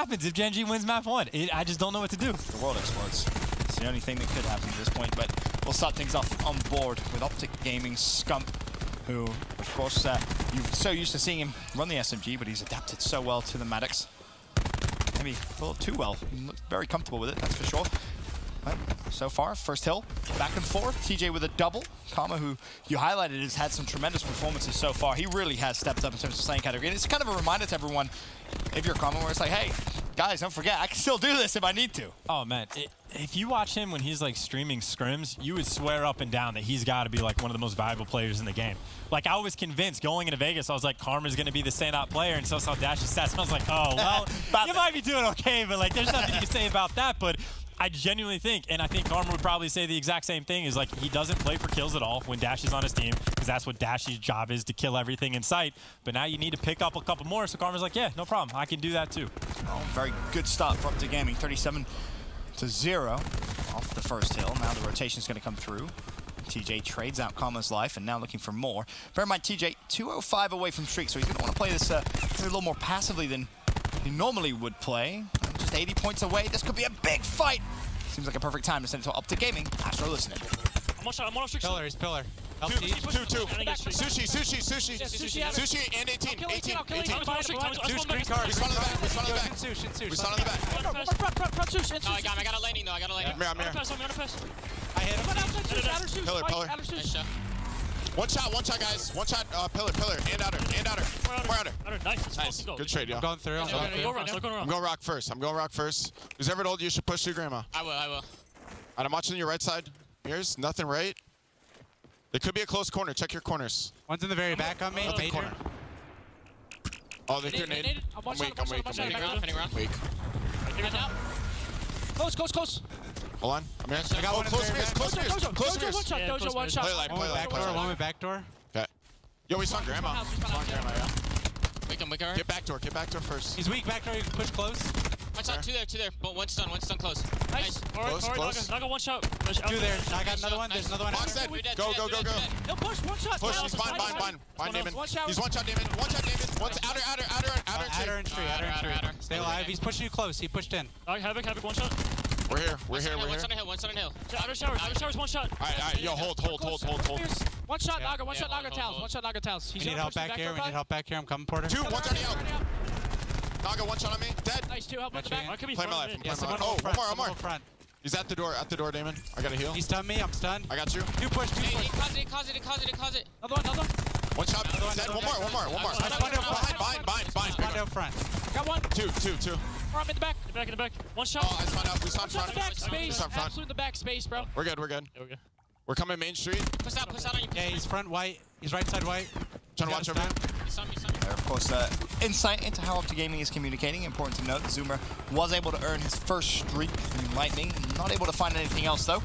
happens if Gen G wins map 1. I just don't know what to do. The world explodes. It's the only thing that could happen at this point, but we'll start things off on board with OpTic Gaming Scump, who, of course, you're so used to seeing him run the SMG, but he's adapted so well to the Maddox. Maybe a little too well. He looks very comfortable with it, that's for sure. But so far, first hill, back and forth. TJ with a double. Karma, who you highlighted, has had some tremendous performances so far. He really has stepped up in terms of slaying category. And it's kind of a reminder to everyone, if you're Karma, where it's like, hey, guys, don't forget, I can still do this if I need to. Oh, man. If you watch him when he's, like, streaming scrims, you would swear up and down that he's got to be, like, one of the most valuable players in the game. Like, I was convinced going into Vegas, I was like, Karma's going to be the standout player, and so I saw Dash's stats, and I was like, oh, well, you might be doing okay, but, like, there's nothing you can say about that. But I genuinely think, and I think Karma would probably say the exact same thing, is like he doesn't play for kills at all when Dash is on his team, because that's what Dash's job is, to kill everything in sight. But now you need to pick up a couple more, so Karma's like, yeah, no problem, I can do that too. Oh, very good start for OpTic Gaming, 37-0 off the first hill. Now the rotation's going to come through. TJ trades out Karma's life and now looking for more. Bear in mind, TJ 205 away from streak, so he's going to want to play this a little more passively than he normally would play. Just 80 points away. This could be a big fight. Seems like a perfect time to send it to OpTic Gaming. Astro listening. I'm on streak. Pillar, he's pillar. Two. Sushi and 18. Two screen card. Respond on the back. Respond on the back. Front. No, I got a landing though. I I'm here. I hit him. Pillar. Nice shot. One shot, guys. One shot, pillar, and outer. More outer. Nice. Good trade, yo. I'm going through. I'm going rock first. Who's ever told you should push through grandma? I will. Alright, I'm watching your right side. Here's nothing right. It could be a close corner. Check your corners. One's in the very back on me. Corner. Oh, they threw a nade. I'm weak. Close. Hold on. I'm here. I got one in the very back. Close. One shot. One with back door. Okay. Yo, we saw grandma. Yeah. Wake him. Get back door first. He's weak back door. You can push close. One shot, two there. But one's done close. Nice. Close. Naga, one shot. Two there. I got another one. There's another one. Box dead. Go. No, push, one shot. Push. He's bind. Damon. He's one shot, Damon. One's outer and tree. Stay alive. He's pushing you close. He pushed in. Havoc, one shot. We're here. One shot on hill. Outer showers, one shot. Alright. Yo, hold. One shot, Naga. One shot, Naga towels. We need help back here. I'm coming, Porter. Two. One's already out. Naga, one shot on me. Dead. Nice, two. Help with the back. Play my life. Oh, one more. He's at the door, Damon. I gotta heal. He stunned me. I'm stunned. I got you. Two push. He caused it. Another one. One shot. Dead. One more. Bind. Spawn down front. Got one. Two. I'm in the back. One shot. Oh, I spawned out. We spawned front. Back space. Absolute in the back space, bro. We're good. We're coming Main Street. Push out on you. Yeah, he's front white. He's right side white. Trying to watch over him. He's on me. There, of course, insight into how OpTic Gaming is communicating. Important to note, Zoomer was able to earn his first streak in Lightning. Not able to find anything else, though.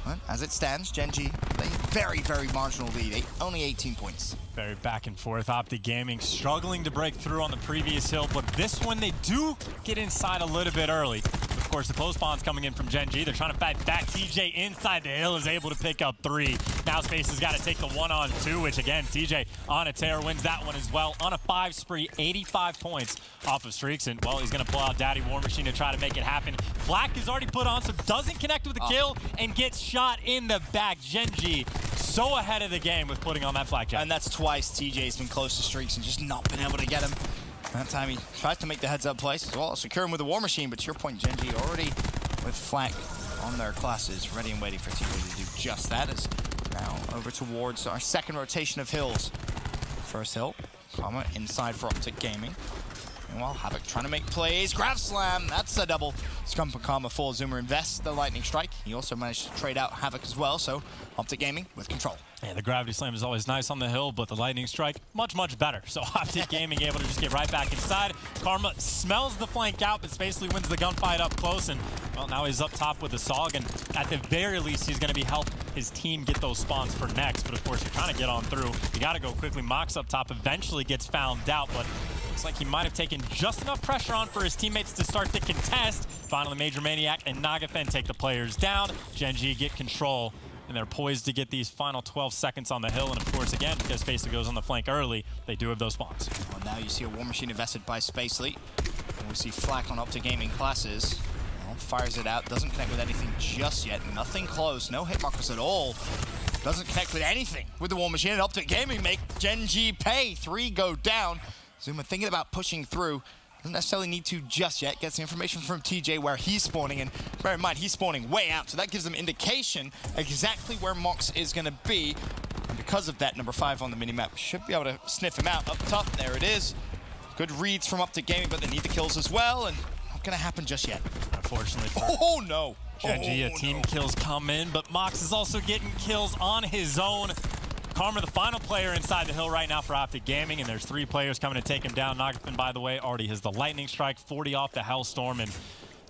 But as it stands, Gen G, a very, very marginal lead. Only 18 points. Very back and forth. OpTic Gaming struggling to break through on the previous hill, but this one they do get inside a little bit early. Of course, the close spawn's coming in from Gen G. They're trying to fight back. TJ inside the hill is able to pick up 3. Now Space has got to take the 1-on-2, which again, TJ on a tear wins that one as well. On a 5 spree, 85 points off of streaks. And, well, he's going to pull out Daddy War Machine to try to make it happen. Flak is already put on, so doesn't connect with the kill and gets shot in the back. Gen G so ahead of the game with putting on that flak jack. And that's twice TJ's been close to streaks and just not been able to get him. That time he tries to make the heads-up place as well, secure him with a War Machine, but to your point, Gen G already with flank on their classes, ready and waiting for TJ to do just that. Is now over towards our second rotation of hills. First hill, Karma inside for OpTic Gaming. Meanwhile, Havoc trying to make plays, grab slam, that's a double. Scump and Karma full. Zoomer invests the lightning strike. He also managed to trade out Havoc as well, so OpTic Gaming with control. Yeah, the gravity slam is always nice on the hill, but the lightning strike, much, much better. So OpTic Gaming able to just get right back inside. Karma smells the flank out, but basically wins the gunfight up close, and well, now he's up top with the SOG, and at the very least, he's going to be help his team get those spawns for next. But of course, you're trying to get on through. You got to go quickly. Mox up top eventually gets found out, but looks like he might have taken just enough pressure on for his teammates to start to contest. Finally, Major Maniac and Nagafen take the players down. Gen G get control, and they're poised to get these final 12 seconds on the hill. And of course, again, because Space goes on the flank early, they do have those spawns. Well, now you see a War Machine invested by Spacely. We see Flak on OpTic Gaming classes. Well, fires it out, doesn't connect with anything just yet. Nothing close, no hit markers at all. Doesn't connect with anything with the War Machine, and OpTic Gaming make Gen G pay. 3 go down. Zuma thinking about pushing through. Doesn't necessarily need to just yet. Gets the information from TJ where he's spawning, and bear in mind, he's spawning way out, so that gives them indication exactly where Mox is going to be. And because of that, number 5 on the minimap should be able to sniff him out. Up top, there it is. Good reads from OpTic Gaming, but they need the kills as well, and not going to happen just yet. Unfortunately for Oh, no. Gen G, team kills come in, but Mox is also getting kills on his own. Karma, the final player inside the hill right now for OpTic Gaming, and there's 3 players coming to take him down. Nagafin, by the way, already has the lightning strike, 40 off the Hellstorm, and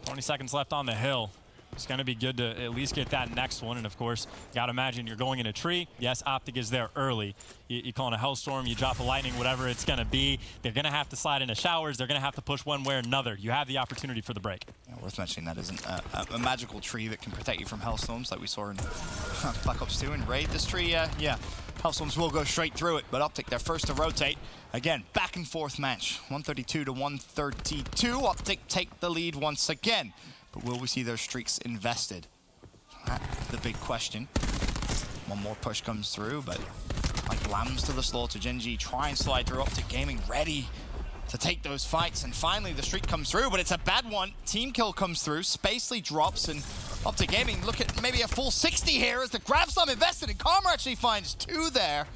20 seconds left on the hill. It's going to be good to at least get that next one, and of course, you got to imagine you're going in a tree. Yes, OpTic is there early. You call it a Hellstorm, you drop a lightning, whatever it's going to be. They're going to have to slide into showers. They're going to have to push one way or another. You have the opportunity for the break. Yeah, worth mentioning that isn't a magical tree that can protect you from Hellstorms like we saw in Black Ops 2 and Raid. This tree, yeah, Hellstorms will go straight through it, but OpTic, they're first to rotate. Again, back and forth match, 132 to 132. OpTic take the lead once again. But will we see those streaks invested? That's the big question. One more push comes through, but like lambs to the slaughter. Gen G try and slide through. OpTic Gaming ready to take those fights. And finally, the streak comes through, but it's a bad one. Team kill comes through. Spacely drops, and OpTic Gaming look at maybe a full 60 here as the grab slam invested, and Karma actually finds 2 there.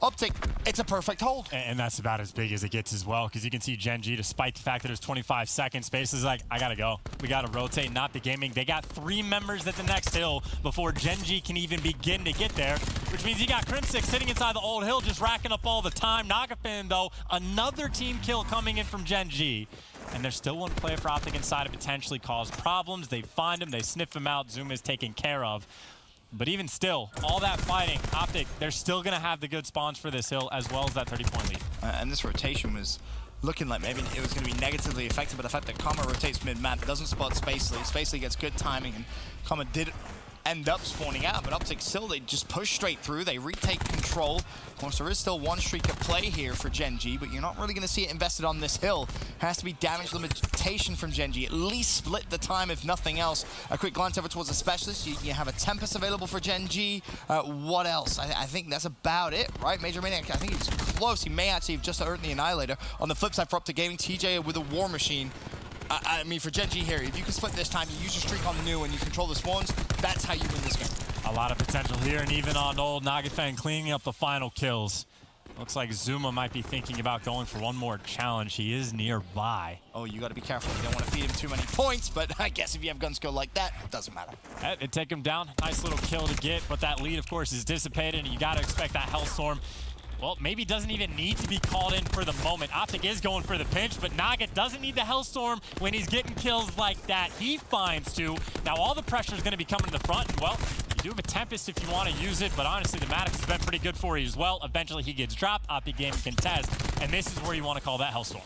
OpTic, it's a perfect hold. And that's about as big as it gets as well, because you can see Gen G, despite the fact that it's 25 seconds, Space is like, I gotta go. We gotta rotate, not the gaming. They got 3 members at the next hill before Gen G can even begin to get there, which means you got Crim6 sitting inside the old hill, just racking up all the time. Nagafin, though, another team kill coming in from Gen G. And there's still one player for OpTic inside to potentially cause problems. They find him, they sniff him out, Zuma is taken care of. But even still, all that fighting, OpTic, they're still going to have the good spawns for this hill, as well as that 30-point lead. And this rotation was looking like maybe it was going to be negatively affected by the fact that Karma rotates mid-map, doesn't spot Spacely. Spacely gets good timing, and Karma did end up spawning out, but OpTic still, they just push straight through. They retake control. Of course, there is still one streak at play here for Gen G, but you're not really going to see it invested on this hill. Has to be damage limitation from Gen G. At least split the time, if nothing else. A quick glance over towards the specialist. You have a Tempest available for Gen G. What else? I think that's about it, right? Major Maniac, I think he's close. He may actually have just earned the Annihilator. On the flip side for OpTic Gaming, TJ with a War Machine. I mean, for Gen G here, if you can split this time, you use your streak on new and you control the spawns, that's how you win this game. A lot of potential here, and even on old Nagafan cleaning up the final kills. Looks like Zuma might be thinking about going for one more challenge. He is nearby. Oh, you got to be careful. You don't want to feed him too many points, but I guess if you have gun skill like that, it doesn't matter. It'd take him down. Nice little kill to get, but that lead, of course, is dissipated, and you got to expect that Hellstorm. Well, maybe doesn't even need to be called in for the moment. OpTic is going for the pinch, but Naga doesn't need the Hellstorm when he's getting kills like that. He finds 2. Now all the pressure is going to be coming to the front, and well, you do have a Tempest if you want to use it, but honestly, the Maddox has been pretty good for you as well. Eventually he gets dropped, OpTic Gaming contest, and this is where you want to call that Hellstorm.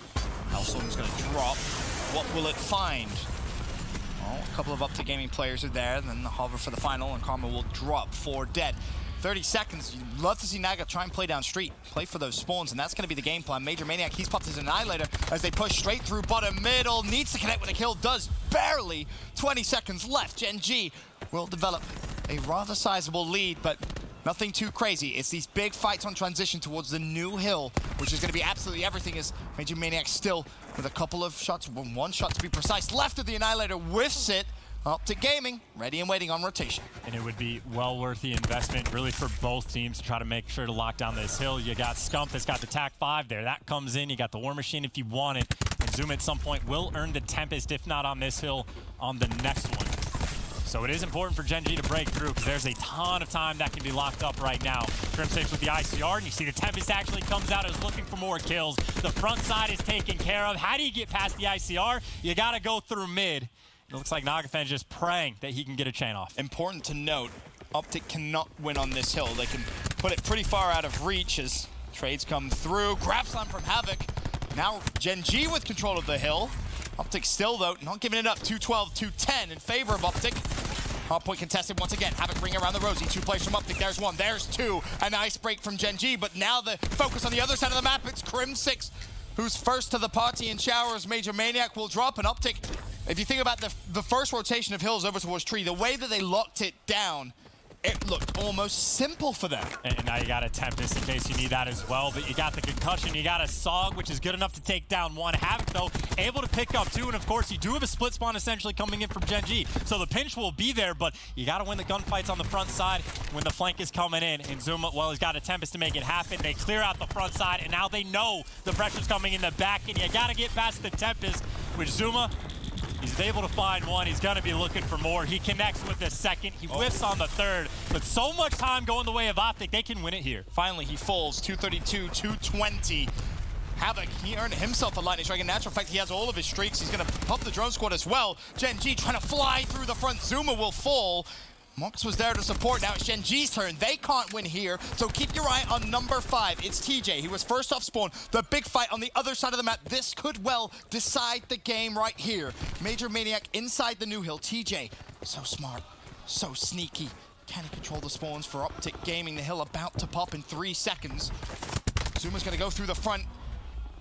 Hellstorm's going to drop. What will it find? Well, a couple of OpTic Gaming players are there, then the hover for the final, and Karma will drop 4 dead. 30 seconds. You'd love to see Naga try and play down street, play for those spawns, and that's going to be the game plan. Major Maniac, he's popped his Annihilator as they push straight through bottom middle. Needs to connect with a kill, does barely. 20 seconds left. Gen G will develop a rather sizable lead, but nothing too crazy. It's these big fights on transition towards the new hill, which is going to be absolutely everything, as Major Maniac still with a couple of shots, 1 shot to be precise, left of the Annihilator, whiffs it. OpTic Gaming, ready and waiting on rotation. And it would be well worth the investment, really, for both teams to try to make sure to lock down this hill. You got Scump that's got the TAC 5 there. That comes in. You got the War Machine if you want it. And Zuma at some point will earn the Tempest, if not on this hill, on the next one. So it is important for Gen G to break through, because there's a ton of time that can be locked up right now. Crim6 with the ICR, and you see the Tempest actually comes out as looking for more kills. The front side is taken care of. How do you get past the ICR? You got to go through mid. It looks like Nagafan just praying that he can get a chain off. Important to note, OpTic cannot win on this hill. They can put it pretty far out of reach as trades come through. Grab slam from Havoc. Now Gen G with control of the hill. OpTic still, though, not giving it up. 212, 210 in favor of OpTic. Hardpoint contested once again. Havoc ring around the Rosie. 2 players from OpTic. There's 1. There's 2. A nice break from Gen G, but now the focus on the other side of the map. It's Crim6 who's first to the party in showers. Major Maniac will drop an OpTic. If you think about the first rotation of Hills over towards Tree, the way that they locked it down, it looked almost simple for them. And now you got a Tempest in case you need that as well, but you got the concussion, you got a Sog, which is good enough to take down one. Havoc, though, able to pick up two, and of course, you do have a split spawn essentially coming in from Gen G, so the pinch will be there, but you got to win the gunfights on the front side when the flank is coming in, and Zuma, well, he's got a Tempest to make it happen. They clear out the front side, and now they know the pressure's coming in the back, and you got to get past the Tempest, which Zuma, he's able to find one. He's going to be looking for more. He connects with the second. He whiffs on the third. But so much time going the way of OpTic, they can win it here. Finally, he falls. 232, 220. Havoc, he earned himself a lightning strike. In natural fact, he has all of his streaks. He's going to pop the drone squad as well. Gen G trying to fly through the front. Zuma will fall. Mox was there to support. Now it's Gen G's turn. They can't win here, so keep your eye on number 5. It's TJ. He was first off spawn. The big fight on the other side of the map. This could well decide the game right here. Major Maniac inside the new hill. TJ, so smart, so sneaky. Can he control the spawns for OpTic Gaming? The hill about to pop in 3 seconds. Zuma's gonna go through the front.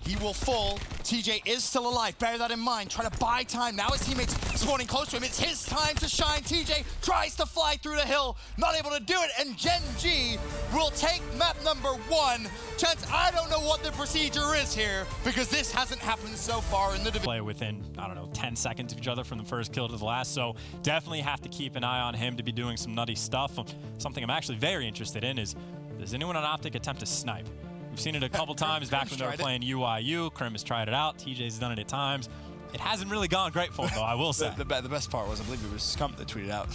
He will fall. TJ is still alive. Bear that in mind. Trying to buy time. Now his teammates spawning close to him. It's his time to shine. TJ tries to fly through the hill. Not able to do it. And Gen G will take map number 1. Chance, I don't know what the procedure is here because this hasn't happened so far in the division. Play within, I don't know, 10 seconds of each other from the first kill to the last. So definitely have to keep an eye on him to be doing some nutty stuff. Something I'm actually very interested in is, does anyone on OpTic attempt to snipe? We've seen it a couple times back when they were playing UIU. Krim has tried it out. TJ's done it at times. It hasn't really gone great for him, though, I will say. The best part was, I believe it was Scump that tweeted out,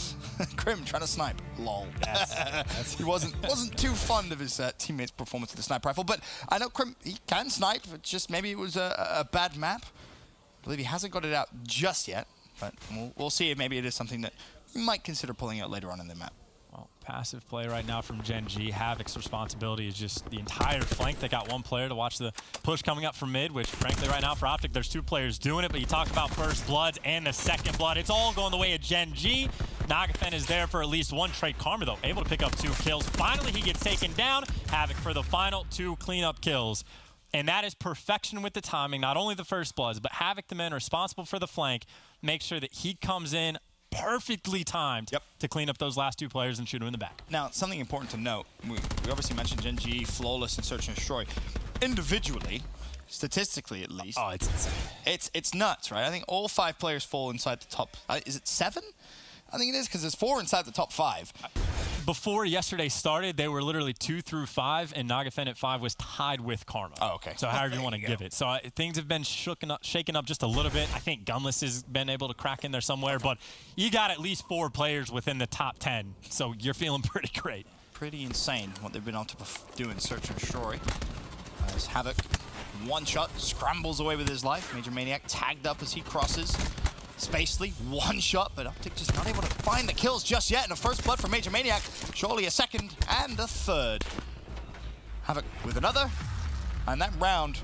Krim trying to snipe. Lol. Yes. He wasn't too fond of his teammates' performance with the sniper rifle, but I know Krim, he can snipe. It's just maybe it was a bad map. I believe he hasn't got it out just yet, but we'll see if maybe it is something that we might consider pulling out later on in the map. Well, passive play right now from Gen G. Havoc's responsibility is just the entire flank. They got one player to watch the push coming up from mid, which frankly right now for OpTic, there's 2 players doing it, but you talk about first bloods and the second blood. It's all going the way of Gen G. Nagafen is there for at least one trade. Karma, though, able to pick up 2 kills. Finally, he gets taken down. Havoc for the final 2 cleanup kills. And that is perfection with the timing. Not only the first bloods, but Havoc, the man responsible for the flank, make sure that he comes in perfectly timed to clean up those last 2 players and shoot them in the back. Now, something important to note, we obviously mentioned Gen G, flawless in search and destroy. Individually, statistically at least, oh, it's insane. It's nuts, right? I think all 5 players fall inside the top, is it 7? I think it is, because there's 4 inside the top 5. Before yesterday started, they were literally 2 through 5, and Nagafen at 5 was tied with Karma. Oh, okay. So however you want to give it. So things have been shaken up just a little bit. I think Gunless has been able to crack in there somewhere, but you got at least 4 players within the top 10, so you're feeling pretty great. Pretty insane what they've been able to do in search and destroy. As Havoc, one shot, scrambles away with his life. Major Maniac tagged up as he crosses. Spacely, one shot, but OpTic just not able to find the kills just yet. And a first blood from Major Maniac, surely a second and a third. Havoc with another, and that round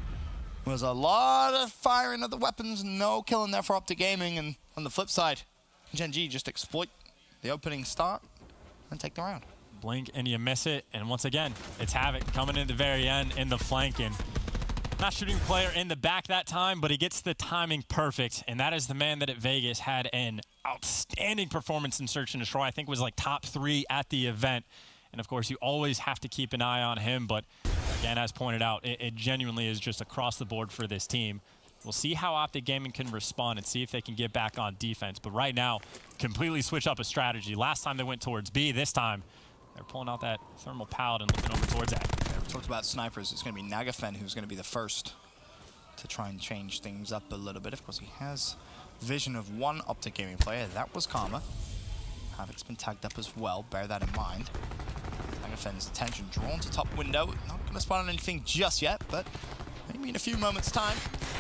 was a lot of firing of the weapons, no killing there for OpTic Gaming. And on the flip side, Gen G just exploit the opening start and take the round. Blink and you miss it, and once again, it's Havoc coming in the very end in the flanking. Not shooting player in the back that time, but he gets the timing perfect, and that is the man that at Vegas had an outstanding performance in Search and Destroy. I think it was like top 3 at the event, and of course you always have to keep an eye on him, but again, as pointed out, it genuinely is just across the board for this team. We'll see how OpTic Gaming can respond and see if they can get back on defense, but right now, completely switch up a strategy. Last time they went towards B, this time they're pulling out that thermal pallet and looking over towards A. We talked about snipers. It's going to be Nagafen who's going to be the first to try and change things up a little bit. Of course, he has vision of one OpTic Gaming player. That was Karma. Havoc's been tagged up as well. Bear that in mind. Nagafen's attention drawn to top window. Not going to spawn on anything just yet, but maybe in a few moments' time,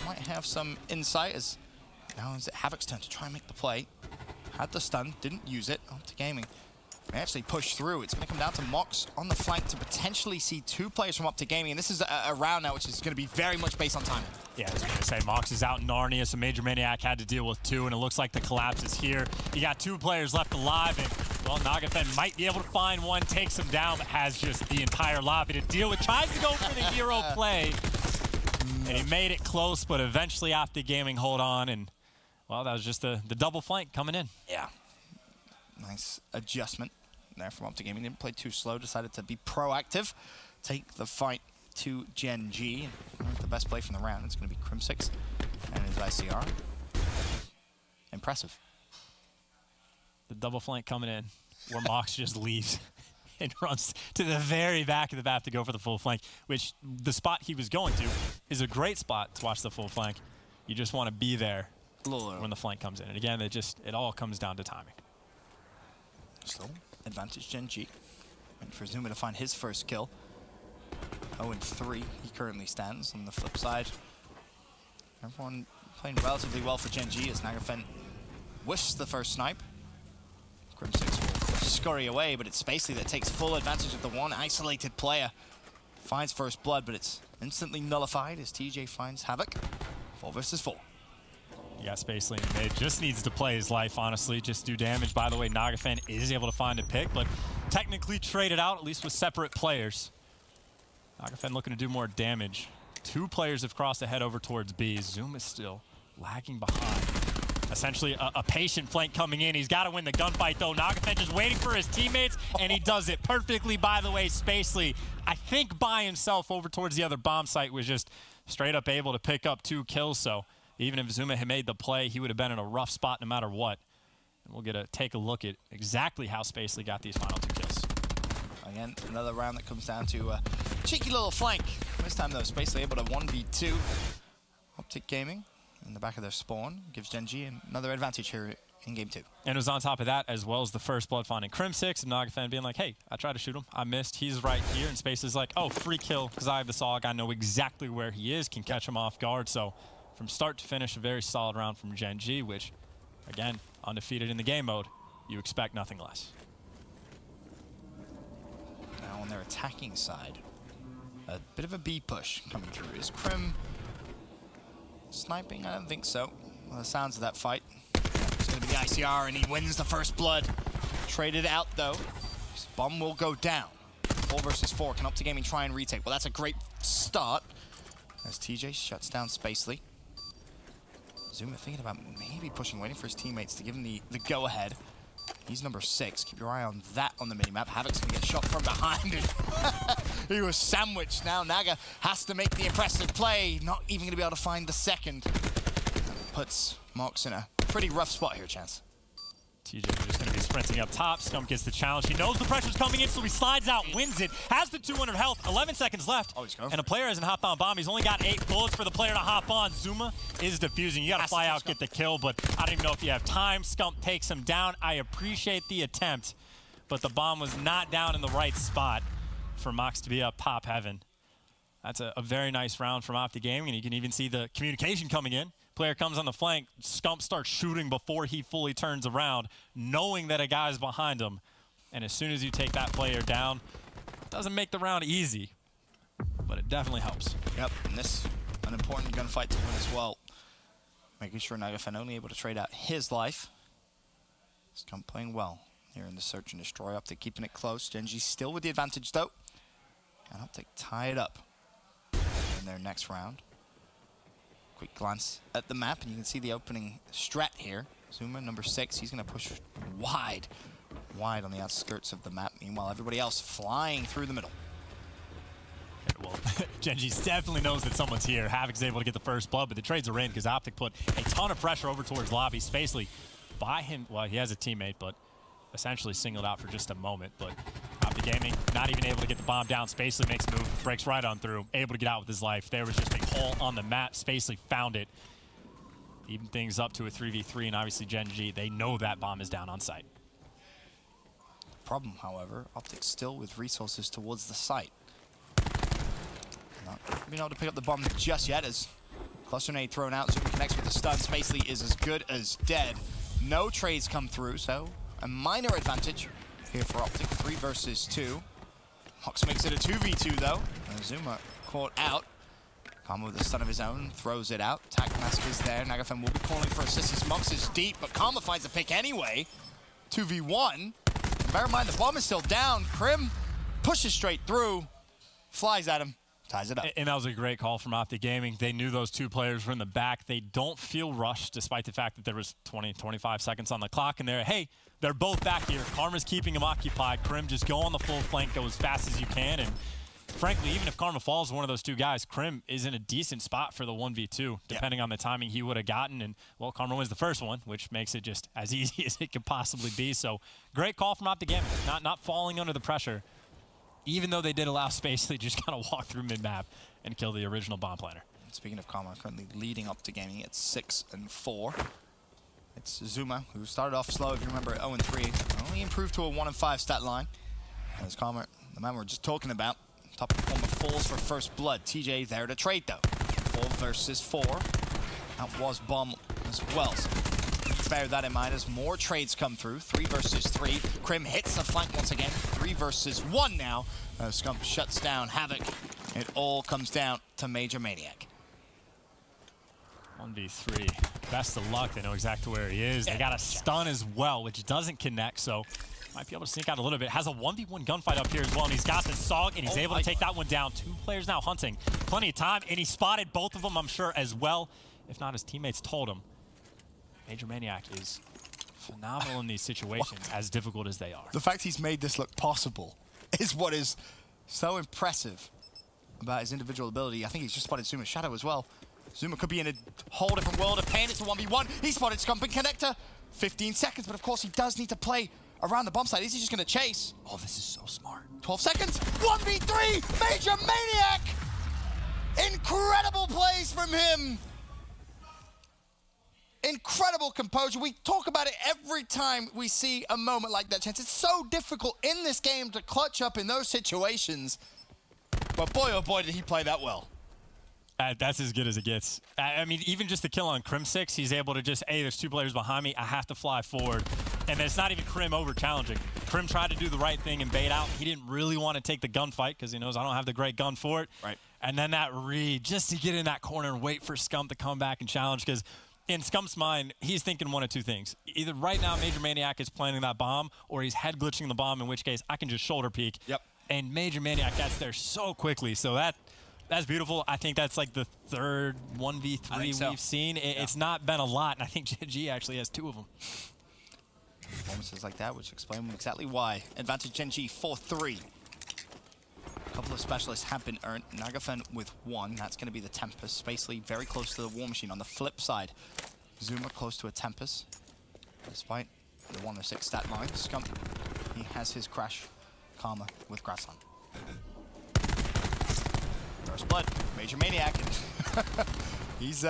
might have some insight. As now is it Havoc's turn to try and make the play. Had the stun, didn't use it. OpTic Gaming may actually push through. It's going to come down to Mox on the flank to potentially see 2 players from OpTic Gaming, and this is a round now which is going to be very much based on timing. Yeah, I was going to say, Mox is out in Narnia, so Major Maniac had to deal with 2, and it looks like the collapse is here. You got 2 players left alive, and, well, Nagafen might be able to find one, takes him down, but has just the entire lobby to deal with. Tries to go for the hero play. And he made it close, but eventually OpTic Gaming hold on, and, well, that was just the double flank coming in. Yeah. Nice adjustment there from OpTic Gaming. Didn't play too slow, decided to be proactive, take the fight to Gen G. The best play from the round, it's going to be Crim6 and his ICR. Impressive. The double flank coming in, where Mox just leaves and runs to the very back of the map to go for the full flank, which the spot he was going to is a great spot to watch the full flank. You just want to be there when the flank comes in. And again, it all comes down to timing. So, advantage Gen G. And for Zuma to find his first kill. 0-3 he currently stands. On the flip side, everyone playing relatively well for Gen G as Nagafen whiffs the first snipe. Crim6 will scurry away, but it's Spacely that takes full advantage of the one isolated player. Finds first blood, but it's instantly nullified as TJ finds Havoc. 4 versus 4. Yeah, Spacely in mid just needs to play his life, honestly. Just do damage. By the way, Nagafen is able to find a pick, but technically traded out, at least with separate players. Nagafen looking to do more damage. 2 players have crossed ahead over towards B. Zoom is still lagging behind. Essentially a patient flank coming in. He's got to win the gunfight, though. Nagafen just waiting for his teammates, and he does it perfectly. By the way, Spacely, I think by himself over towards the other bomb site, was just straight up able to pick up 2 kills. So even if Zuma had made the play, he would have been in a rough spot no matter what. And we'll get to take a look at exactly how Spacely got these final 2 kills. Again, another round that comes down to a cheeky little flank. This time, though, Spacely able to 1v2. OpTic Gaming in the back of their spawn gives Gen G another advantage here in game 2. And it was on top of that, as well as the first blood finding Crim6 and Nagafen being like, hey, I tried to shoot him, I missed, he's right here, and Spacely's like, oh, free kill, because I have the SOG, I know exactly where he is, can catch him off guard. So from start to finish, a very solid round from Gen G, which, again, undefeated in the game mode, you expect nothing less. Now on their attacking side, a bit of a B push coming through. Is Crim sniping? I don't think so. Well, the sounds of that fight. It's going to be the ICR, and he wins the first blood. Traded out, though. His bomb will go down. 4 versus 4. Can OpTic Gaming try and retake? Well, that's a great start. As TJ shuts down Spacely. Zuma thinking about maybe pushing, waiting for his teammates to give him the go-ahead. He's number 6. Keep your eye on that on the minimap. Havoc's going to get shot from behind. He was sandwiched. Now Naga has to make the impressive play. Not even going to be able to find the second. And puts Mox in a pretty rough spot here, Chance. TJ just going to be sprinting up top. Scump gets the challenge. He knows the pressure's coming in, so he slides out, wins it, has the 200 health, 11 seconds left. Oh, he's going and a player hasn't hopped on bomb. He's only got 8 bullets for the player to hop on. Zuma is defusing. You got to fly out, get the kill, but I don't even know if you have time. Scump takes him down. I appreciate the attempt, but the bomb was not down in the right spot for Mox to be up top heaven. That's a very nice round from OpTic Gaming, and you can even see the communication coming in. Player comes on the flank, Scump starts shooting before he fully turns around, knowing that a guy's behind him. And as soon as you take that player down, it doesn't make the round easy, but it definitely helps. Yep, and this an important gunfight to win as well. Making sure Nagafen only able to trade out his life. Scump playing well here in the search and destroy. OpTic keeping it close. Gen G still with the advantage though. And OpTic tie it up in their next round. Quick glance at the map, and you can see the opening strat here. Zuma, number 6, he's going to push wide on the outskirts of the map. Meanwhile, everybody else flying through the middle. Okay, well, Gen G definitely knows that someone's here. Havoc's able to get the first blood, but the trades are in because OpTic put a ton of pressure over towards lobby. Spacely by him, well, he has a teammate, but essentially singled out for just a moment. But OpTic Gaming not even able to get the bomb down. Spacely makes a move, breaks right on through, able to get out with his life. There was just a hole on the map. Spacely found it. Even things up to a 3v3, and obviously Gen G, they know that bomb is down on site. Problem, however, OpTic still with resources towards the site. Not being able to pick up the bomb just yet as cluster nade thrown out. Zuma connects with the stun. Spacely is as good as dead. No trades come through, so a minor advantage here for OpTic. 3 versus 2. Mox makes it a 2v2 though. And Zuma caught out. Karma with a stun of his own, throws it out. Tac Mask is there. Nagafen will be calling for assistance. Mox is deep, but Karma finds a pick anyway. 2v1. Bear in mind, the bomb is still down. Crim pushes straight through, flies at him, ties it up. And that was a great call from OpTic Gaming. They knew those two players were in the back. They don't feel rushed, despite the fact that there was 20, 25 seconds on the clock. And they're both back here. Karma's keeping them occupied. Krim, just go on the full flank, go as fast as you can. And frankly, even if Karma falls one of those two guys, Krim is in a decent spot for the 1v2, depending on the timing he would have gotten. And, well, Karma wins the first one, which makes it just as easy as it could possibly be. So, great call from OpTic Gaming, not falling under the pressure, even though they did allow space. They just kind of walk through mid-map and kill the original bomb planner. Speaking of Karma, currently leading OpTic Gaming at 6-4. It's Zuma, who started off slow, if you remember, at 0-3. Only improved to a 1-5 stat line. As Karma, the man we're just talking about, top performer falls for first blood. TJ there to trade, though. 4 versus 4. That was bomb as well. So bear that in mind as more trades come through. 3 versus 3. Krim hits the flank once again. 3 versus 1 now. Scump shuts down Havoc. It all comes down to Major Maniac. 1v3. Best of luck. They know exactly where he is. They got a stun as well, which doesn't connect, so might be able to sneak out a little bit. Has a 1v1 gunfight up here as well, and he's got the SOG, and he's able to take that one down. 2 players now hunting. Plenty of time, and he spotted both of them, I'm sure, as well. If not, his teammates told him. Major Maniac is phenomenal in these situations, as difficult as they are. The fact he's made this look possible is what is so impressive about his individual ability. I think he's just spotted Zuma's shadow as well. Zuma could be in a whole different world of pain. It's a 1v1. He spotted Scump and Connector. 15 seconds, but of course he does need to play around the bomb site. Is he just going to chase? Oh, this is so smart. 12 seconds. 1v3. Major Maniac. Incredible plays from him. Incredible composure. We talk about it every time we see a moment like that, Chance. It's so difficult in this game to clutch up in those situations. But boy, oh boy, did he play that well. That's as good as it gets. I mean, even just the kill on Krim 6, he's able to just, hey, there's 2 players behind me. I have to fly forward. And it's not even Krim over-challenging. Krim tried to do the right thing and bait out. He didn't really want to take the gunfight because he knows I don't have the great gun for it. Right. And then that read, just to get in that corner and wait for Scump to come back and challenge, because in Scump's mind, he's thinking one of 2 things. Either right now Major Maniac is planting that bomb, or he's head glitching the bomb, in which case I can just shoulder peek. Yep. And Major Maniac gets there so quickly. So that's beautiful. I think that's like the 3rd 1v3 we've seen. It's not been a lot, and I think GG actually has 2 of them. Performances like that, which explain exactly why. Advantage Gen G 4-3. A couple of specialists have been earned. Nagafen with 1. That's going to be the Tempest. Spacely very close to the War Machine. On the flip side, Zuma close to a Tempest. Despite the 1-6 stat line, Scump, he has his Crash. Karma with Grassland. First blood, Major Maniac. He's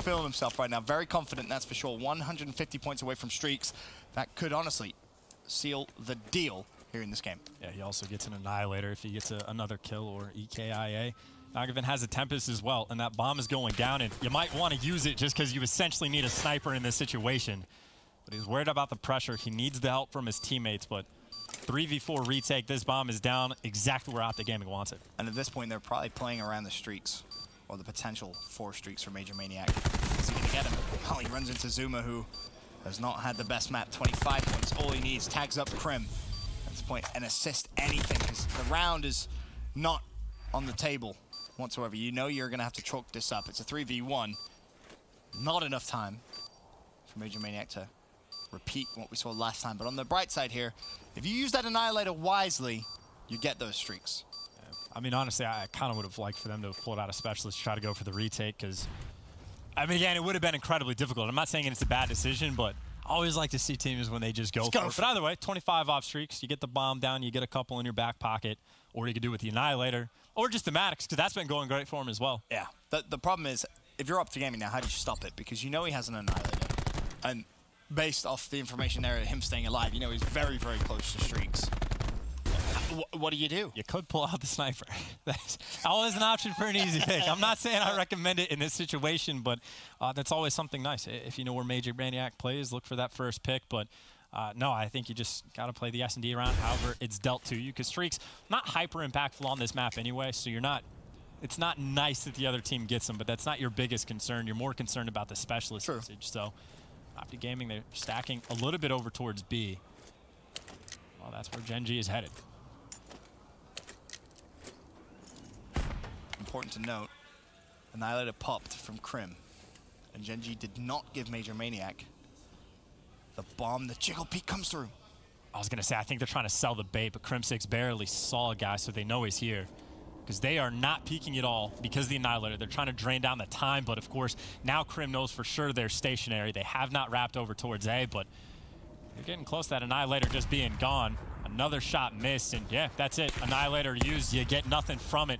feeling himself right now. Very confident, that's for sure. 150 points away from streaks. That could honestly seal the deal here in this game. Yeah, he also gets an Annihilator if he gets another kill or EKIA. Nagavan has a Tempest as well, and that bomb is going down, and you might want to use it just because you essentially need a sniper in this situation. But he's worried about the pressure. He needs the help from his teammates, but 3v4 retake, this bomb is down exactly where OpTic Gaming wants it. And at this point, they're probably playing around the streaks, or the potential 4 streaks for Major Maniac. Is he going to get him? Well, he runs into Zuma, who has not had the best map. 25 points, all he needs. Tags up Krim. At this point, an assist, anything, because the round is not on the table whatsoever. You know you're going to have to chalk this up. It's a 3v1. Not enough time for Major Maniac to repeat what we saw last time. But on the bright side here, if you use that Annihilator wisely, you get those streaks. Yeah. I mean, honestly, I kind of would have liked for them to have pulled out a specialist to try to go for the retake, because, I mean, again, it would have been incredibly difficult. I'm not saying it's a bad decision, but I always like to see teams when they just go for it. But either way, 25 off streaks, you get the bomb down, you get a couple in your back pocket, or you could do it with the Annihilator, or just the Maddox, because that's been going great for him as well. Yeah. The problem is, if you're OpTic Gaming now, how do you stop it? Because you know he has an Annihilator. And based off the information there, him staying alive, you know he's very, very close to streaks. What do? You could pull out the sniper. That's always an option for an easy pick. I'm not saying I recommend it in this situation, but that's always something nice. If you know where Major Maniac plays, look for that first pick. But no, I think you just got to play the S&D around however it's dealt to you, because streaks not hyper impactful on this map anyway, so you're not. It's not nice that the other team gets them, but that's not your biggest concern. You're more concerned about the specialist usage. So OpTic Gaming, they're stacking a little bit over towards B. Well, that's where Gen G is headed. important to note, Annihilator popped from Crim, and Gen G did not give Major Maniac the bomb. The Jiggle Peek comes through. I was going to say, I think they're trying to sell the bait, but Crim6 barely saw a guy, so they know he's here. Because they are not peeking at all because of the Annihilator. They're trying to drain down the time, but of course, now Crim knows for sure they're stationary. They have not wrapped over towards A, but they're getting close to that Annihilator just being gone. Another shot missed, and yeah, that's it. Annihilator used, you get nothing from it.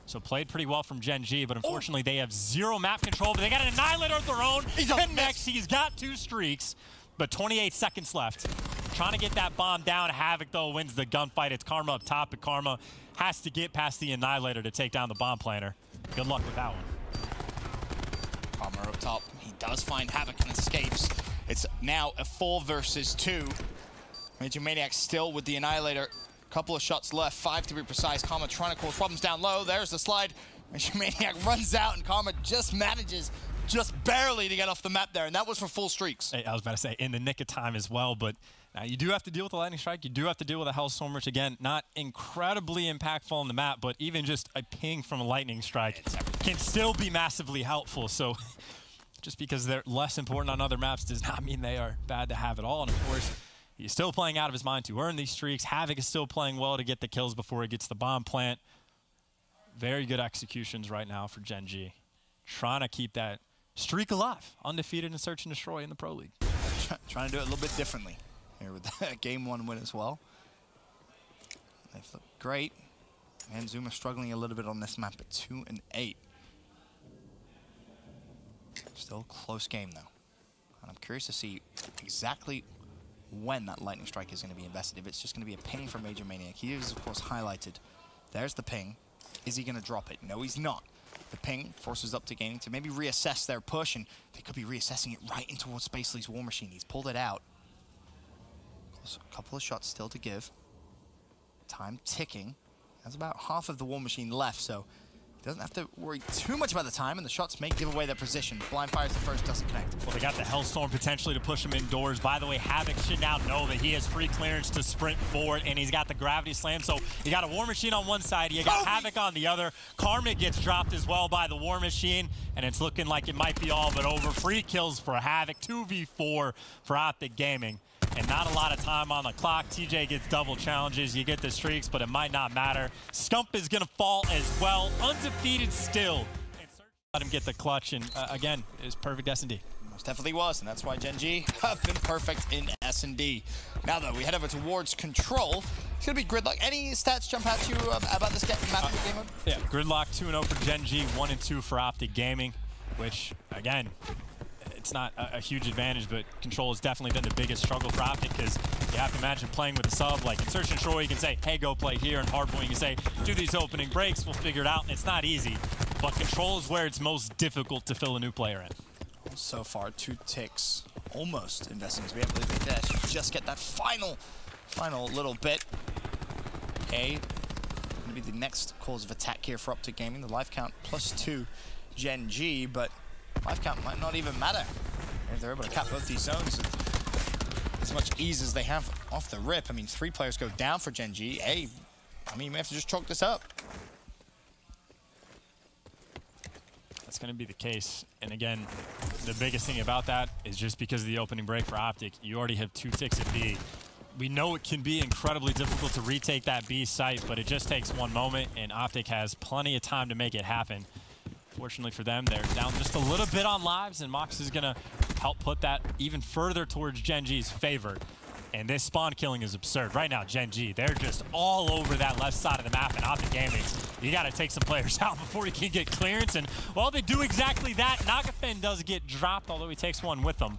So played pretty well from Gen G, but unfortunately they have zero map control, but they got an Annihilator of their own. Connects, he's got 2 streaks, but 28 seconds left. Trying to get that bomb down. Havoc, though, wins the gunfight. It's Karma up top, but Karma has to get past the Annihilator to take down the bomb planter. Good luck with that one. Karma up top. He does find Havoc and escapes. It's now a 4 versus 2. Major Maniac still with the Annihilator. Couple of shots left, 5 to be precise. Karma trying to cause problems down low. There's the slide. Major Maniac runs out, and Karma just manages just barely to get off the map there, and that was for full streaks. Hey, I was about to say, in the nick of time as well, but now you do have to deal with the lightning strike. You do have to deal with a Hellstorm, which, again, not incredibly impactful on the map, but even just a ping from a lightning strike can still be massively helpful. So just because they're less important on other maps does not mean they are bad to have at all. And, of course, he's still playing out of his mind to earn these streaks. Havoc is still playing well to get the kills before he gets the bomb plant. Very good executions right now for Gen G. Trying to keep that streak alive, undefeated in Search and Destroy in the Pro League. Trying to do it a little bit differently here with the Game 1 win as well. They've looked great. And Zuma struggling a little bit on this map at 2 and 8. Still close game, though. And I'm curious to see exactly when that lightning strike is going to be invested. If it's just going to be a ping from Major Maniac. He is, of course, highlighted. There's the ping. Is he going to drop it? No, he's not. The ping forces OpTic Gaming to maybe reassess their push, and they could be reassessing it right in towards Spacely's War Machine. He's pulled it out. A couple of shots still to give. Time ticking. There's about half of the War Machine left, so he doesn't have to worry too much about the time, and the shots may give away their position. Blind fires the first, doesn't connect. Well, they got the Hellstorm potentially to push him indoors. By the way, Havoc should now know that he has free clearance to sprint forward, and he's got the gravity slam. So you got a War Machine on one side, you got Havoc on the other. Karma gets dropped as well by the War Machine, and it's looking like it might be all but over. Free kills for Havoc, 2v4 for OpTic Gaming. And not a lot of time on the clock. TJ gets double challenges. You get the streaks, but it might not matter. Scump is going to fall as well. Undefeated still. Let him get the clutch, and again, it was perfect S&D. Most definitely was, and that's why Gen G have been perfect in S&D. Now, though, we head over towards Control. It's going to be Gridlock. Any stats jump at you about this game mode? Yeah, Gridlock 2-0 for Gen G, 1-2 for OpTic Gaming, which, again, it's not a huge advantage, but Control has definitely been the biggest struggle for OpTic, because you have to imagine playing with a sub. Like in Search and Destroy, you can say, hey, go play here. And Hardpoint, you can say, do these opening breaks, we'll figure it out. And it's not easy, but Control is where it's most difficult to fill a new player in. So far, 2 ticks, almost investing. So we have to think that should just get that final little bit. A, going to be the next cause of attack here for OpTic Gaming. The life count +2 Gen G, but life count might not even matter if they're able to cap both these zones with as much ease as they have off the rip. I mean, 3 players go down for Gen G. I mean, you may have to just chalk this up. That's going to be the case. And again, the biggest thing about that is just because of the opening break for OpTic, you already have 2 ticks at B. We know it can be incredibly difficult to retake that B site, but it just takes one moment, and OpTic has plenty of time to make it happen. Fortunately for them, they're down just a little bit on lives, and Mox is going to help put that even further towards Gen G's favor. And this spawn killing is absurd. Right now, Gen G, they're just all over that left side of the map, and OpTic Gaming, you got to take some players out before you can get clearance. And, well, they do exactly that. Nagafen does get dropped, although he takes one with them.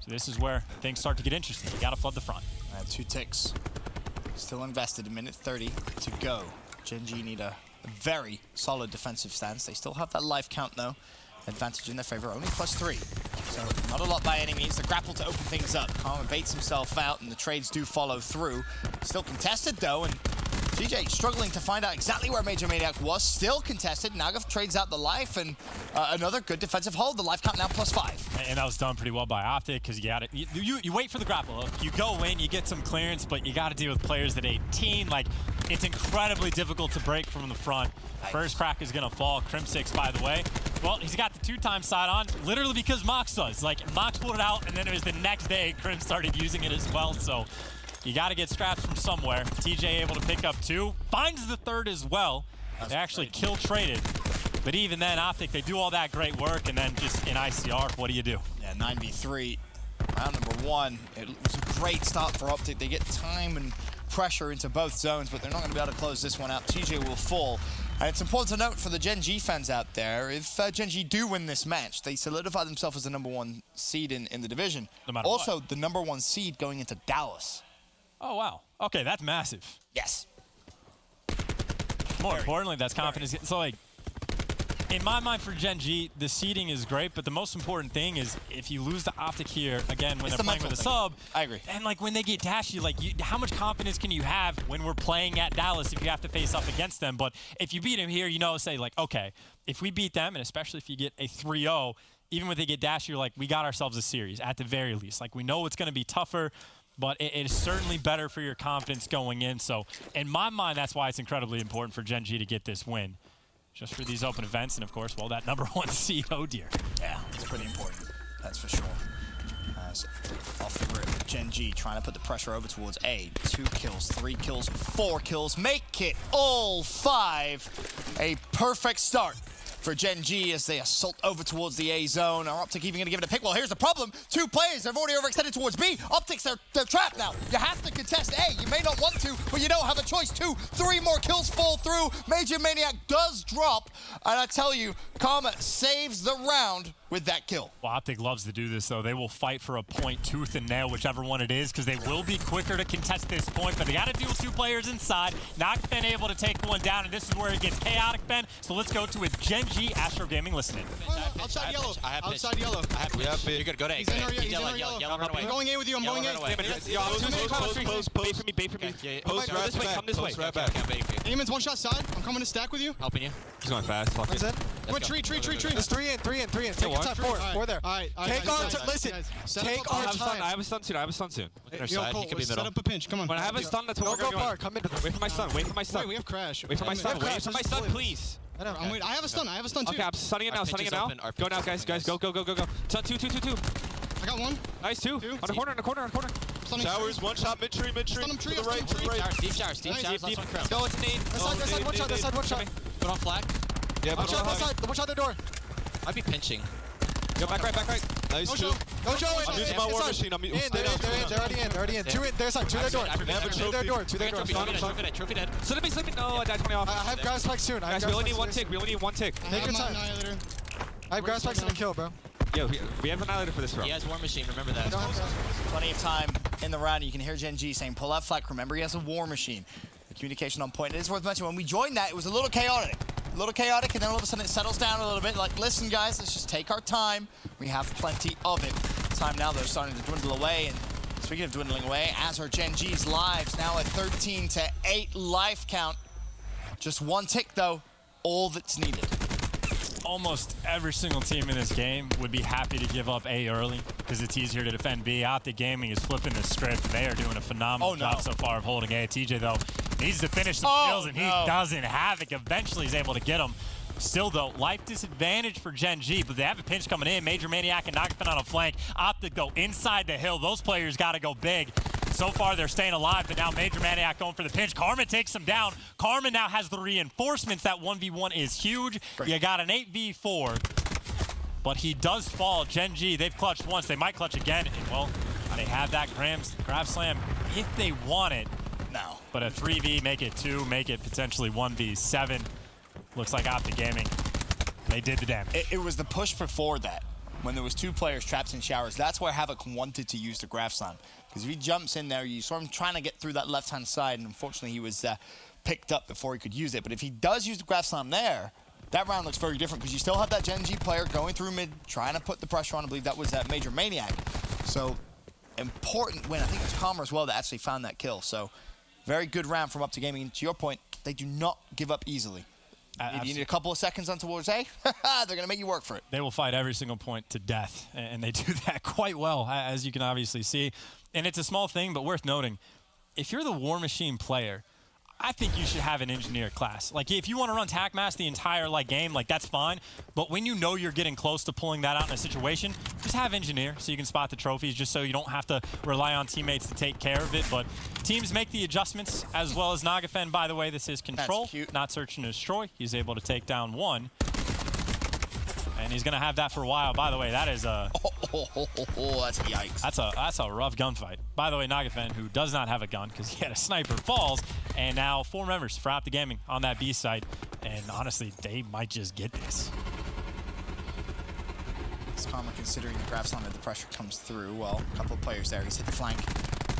So this is where things start to get interesting. You got to flood the front. 2 ticks. Still invested, a minute 30 to go. Gen G need a very solid defensive stance. They still have that life count, though. Advantage in their favor, only +3. So not a lot by any means. The grapple to open things up. Karma baits himself out, and the trades do follow through. Still contested, though, and TJ struggling to find out exactly where Major Maniac was. Still contested. Nagav trades out the life, and another good defensive hold. The life count now +5. And that was done pretty well by OpTic, because you wait for the grapple hook. You go in, you get some clearance, but you got to deal with players at 18. Like, it's incredibly difficult to break from the front. First crack is going to fall. Crim6, by the way. Well, he's got the 2-time side on, literally because Mox does. Like, Mox pulled it out, and then it was the next day Crim started using it as well. So you got to get scraps from somewhere. TJ able to pick up 2. Finds the 3rd as well. They actually kill traded. But even then, OpTic, they do all that great work, and then just in ICR, what do you do? Yeah, 9v3. Round number 1. It was a great start for OpTic. They get time and pressure into both zones, but they're not going to be able to close this one out. TJ will fall. And it's important to note for the Gen G fans out there, if Gen G do win this match, they solidify themselves as the #1 seed in the division. No matter also, what. the #1 seed going into Dallas. Oh, wow. Okay, that's massive. Yes. More importantly, that's confidence. So, like, in my mind for Gen G, the seeding is great, but the most important thing is if you lose to OpTic here, again, when they're playing with a sub, I agree. And, like, when they get dashy, like, how much confidence can you have when we're playing at Dallas if you have to face up against them? But if you beat them here, you know, say, like, okay, if we beat them, and especially if you get a 3-0, even when they get dashy, you're like, we got ourselves a series at the very least. Like, we know it's going to be tougher, but it is certainly better for your confidence going in. So, in my mind, that's why it's incredibly important for Gen G to get this win. Just for these open events, and of course, well, that #1 seed, oh dear. Yeah, it's pretty important, that's for sure. As off the rip, Gen G trying to put the pressure over towards A. 2 kills, 3 kills, 4 kills, make it all 5. A perfect start for Gen G as they assault over towards the A zone. Are OpTic even going to give it a pick? Well, here's the problem. 2 players have already overextended towards B. OpTic's, they're trapped now. You have to contest A. You may not want to, but you don't have a choice. 2, 3 more kills fall through. Major Maniac does drop. And I tell you, Karma saves the round with that kill. Well, OpTic loves to do this, though. They will fight for a point tooth and nail, whichever one it is, because they will be quicker to contest this point, but they got to deal with 2 players inside. Not been able to take one down, and this is where it gets chaotic, Ben. So let's go to with Gen G Astro Gaming listening. Outside yellow. Outside yellow. You're good. Go to A. He's in our yellow. Run away. I'm going A with you. I'm going A. Post. Bait for me. Post Come this way. Come this way. Eamon's 1 shot side. I'm coming to stack with you. Helping you. He's going fast. Fuck it. Come on, tree. There's 3 in. Take your time. 4 there. All right. Take our time. Listen. Take our time. I have a stun soon. Yo, Cole, set up a pinch. Come on. When I have a stun, that's what we're Don't going go to far. Come into Wait for my stun. Wait, we have Crash. Wait for my stun, please. I know. I have a stun. Too. Okay, I'm stunning it now. Go now, guys. Go. Stun 2. I got 1. Nice, 2. On the corner. Stunning Showers, 1 shot, mid-tree. Stun him tree. To the right. Deep showers. Last one crowd. Go with Nate. This side. One shot. Put on flag. Yeah, One shot the door. I'd be pinching. Go back right. Nice, 2. Go Joe. I'm using my war machine. They're already in. 2 in. Their side. 2 their door. To their door. Trophy dead. Slip me. No, I died 20 off. I have grass spikes soon. Guys, we only need 1 tick. Take your time. I have grass spikes and a kill, bro. Yo, we have an annihilator for this round. He has War Machine, remember that. Plenty of time in the round. You can hear Gen G saying, pull out flak. Remember, he has a war machine. The communication on point. It is worth mentioning, when we joined that, it was a little chaotic. And then all of a sudden it settles down a little bit. Like, listen, guys, let's just take our time. We have plenty of it. Time now, they're starting to dwindle away. And speaking of dwindling away, as are Gen G's lives, now at 13-8 life count. Just 1 tick, though, all that's needed. Almost every single team in this game would be happy to give up A early because it's easier to defend B. OpTic Gaming is flipping the script. They are doing a phenomenal job so far of holding A. TJ, though, needs to finish some kills, and he doesn't have it. Eventually, he's able to get them. Still, though, life disadvantage for Gen G, but they have a pinch coming in. Major Maniac and Knockfin on a flank. OpTic, though, inside the hill. Those players got to go big. So far, they're staying alive, but now Major Maniac going for the pinch. Karma takes him down. Karma now has the reinforcements. That 1v1 is huge. You got an 8v4, but he does fall. Gen G, they've clutched once. They might clutch again. And, well, they have that grab slam if they want it. No. But a 3v, make it 2, make it potentially 1v7. Looks like OpTic Gaming, they did the damage. It was the push before that, when there was 2 players trapped in showers. That's where Havoc wanted to use the grab slam. Because if he jumps in there, you saw him trying to get through that left-hand side, and unfortunately he was picked up before he could use it. But if he does use the grab slam there, that round looks very different, because you still have that Gen G player going through mid, trying to put the pressure on. I believe that was that Major Maniac. So, important win. I think it was Karma as well that actually found that kill. So, very good round from OpTic Gaming. And to your point, they do not give up easily. If you need a couple of seconds on towards A, they're going to make you work for it. They will fight every single point to death, and they do that quite well, as you can obviously see. And it's a small thing, but worth noting. If you're the War Machine player, I think you should have an engineer class. Like, if you want to run tac mass the entire game, that's fine. But when you know you're getting close to pulling that out in a situation, just have engineer so you can spot the trophies, just so you don't have to rely on teammates to take care of it. But teams make the adjustments, as well as Nagafen. By the way, this is control, not search and destroy. He's able to take down one. And he's going to have that for a while. By the way, that is a... that's yikes. That's a rough gunfight. By the way, Nagafen, who does not have a gun because he had a sniper, falls. And now 4 members for OpTic Gaming on that B site. And honestly, they might just get this. It's Karma considering the grab slam, the pressure comes through. Well, a couple of players there. He's hit the flank.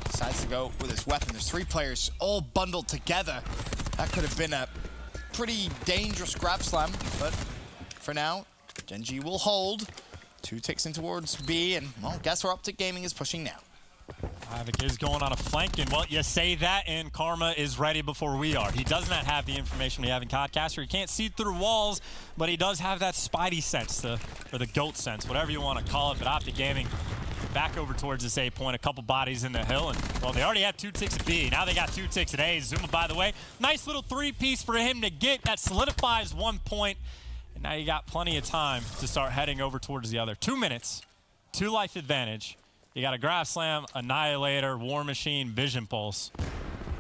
Decides to go with his weapon. There's 3 players all bundled together. That could have been a pretty dangerous grab slam. But for now, Gen.G will hold. 2 ticks in towards B, and, well, guess where OpTic Gaming is pushing now. Havoc is going on a flank, and, well, you say that, and Karma is ready before we are. He does not have the information we have in Codcaster. He can't see through walls, but he does have that spidey sense, or the goat sense, whatever you want to call it. But OpTic Gaming back over towards this A point, a couple bodies in the hill, and, well, they already had 2 ticks at B. Now they got 2 ticks at A. Zuma, by the way, nice little 3-piece for him to get. That solidifies 1 point. And now you got plenty of time to start heading over towards the other. 2 minutes, 2 life advantage. You got a grab slam, annihilator, war machine, vision pulse.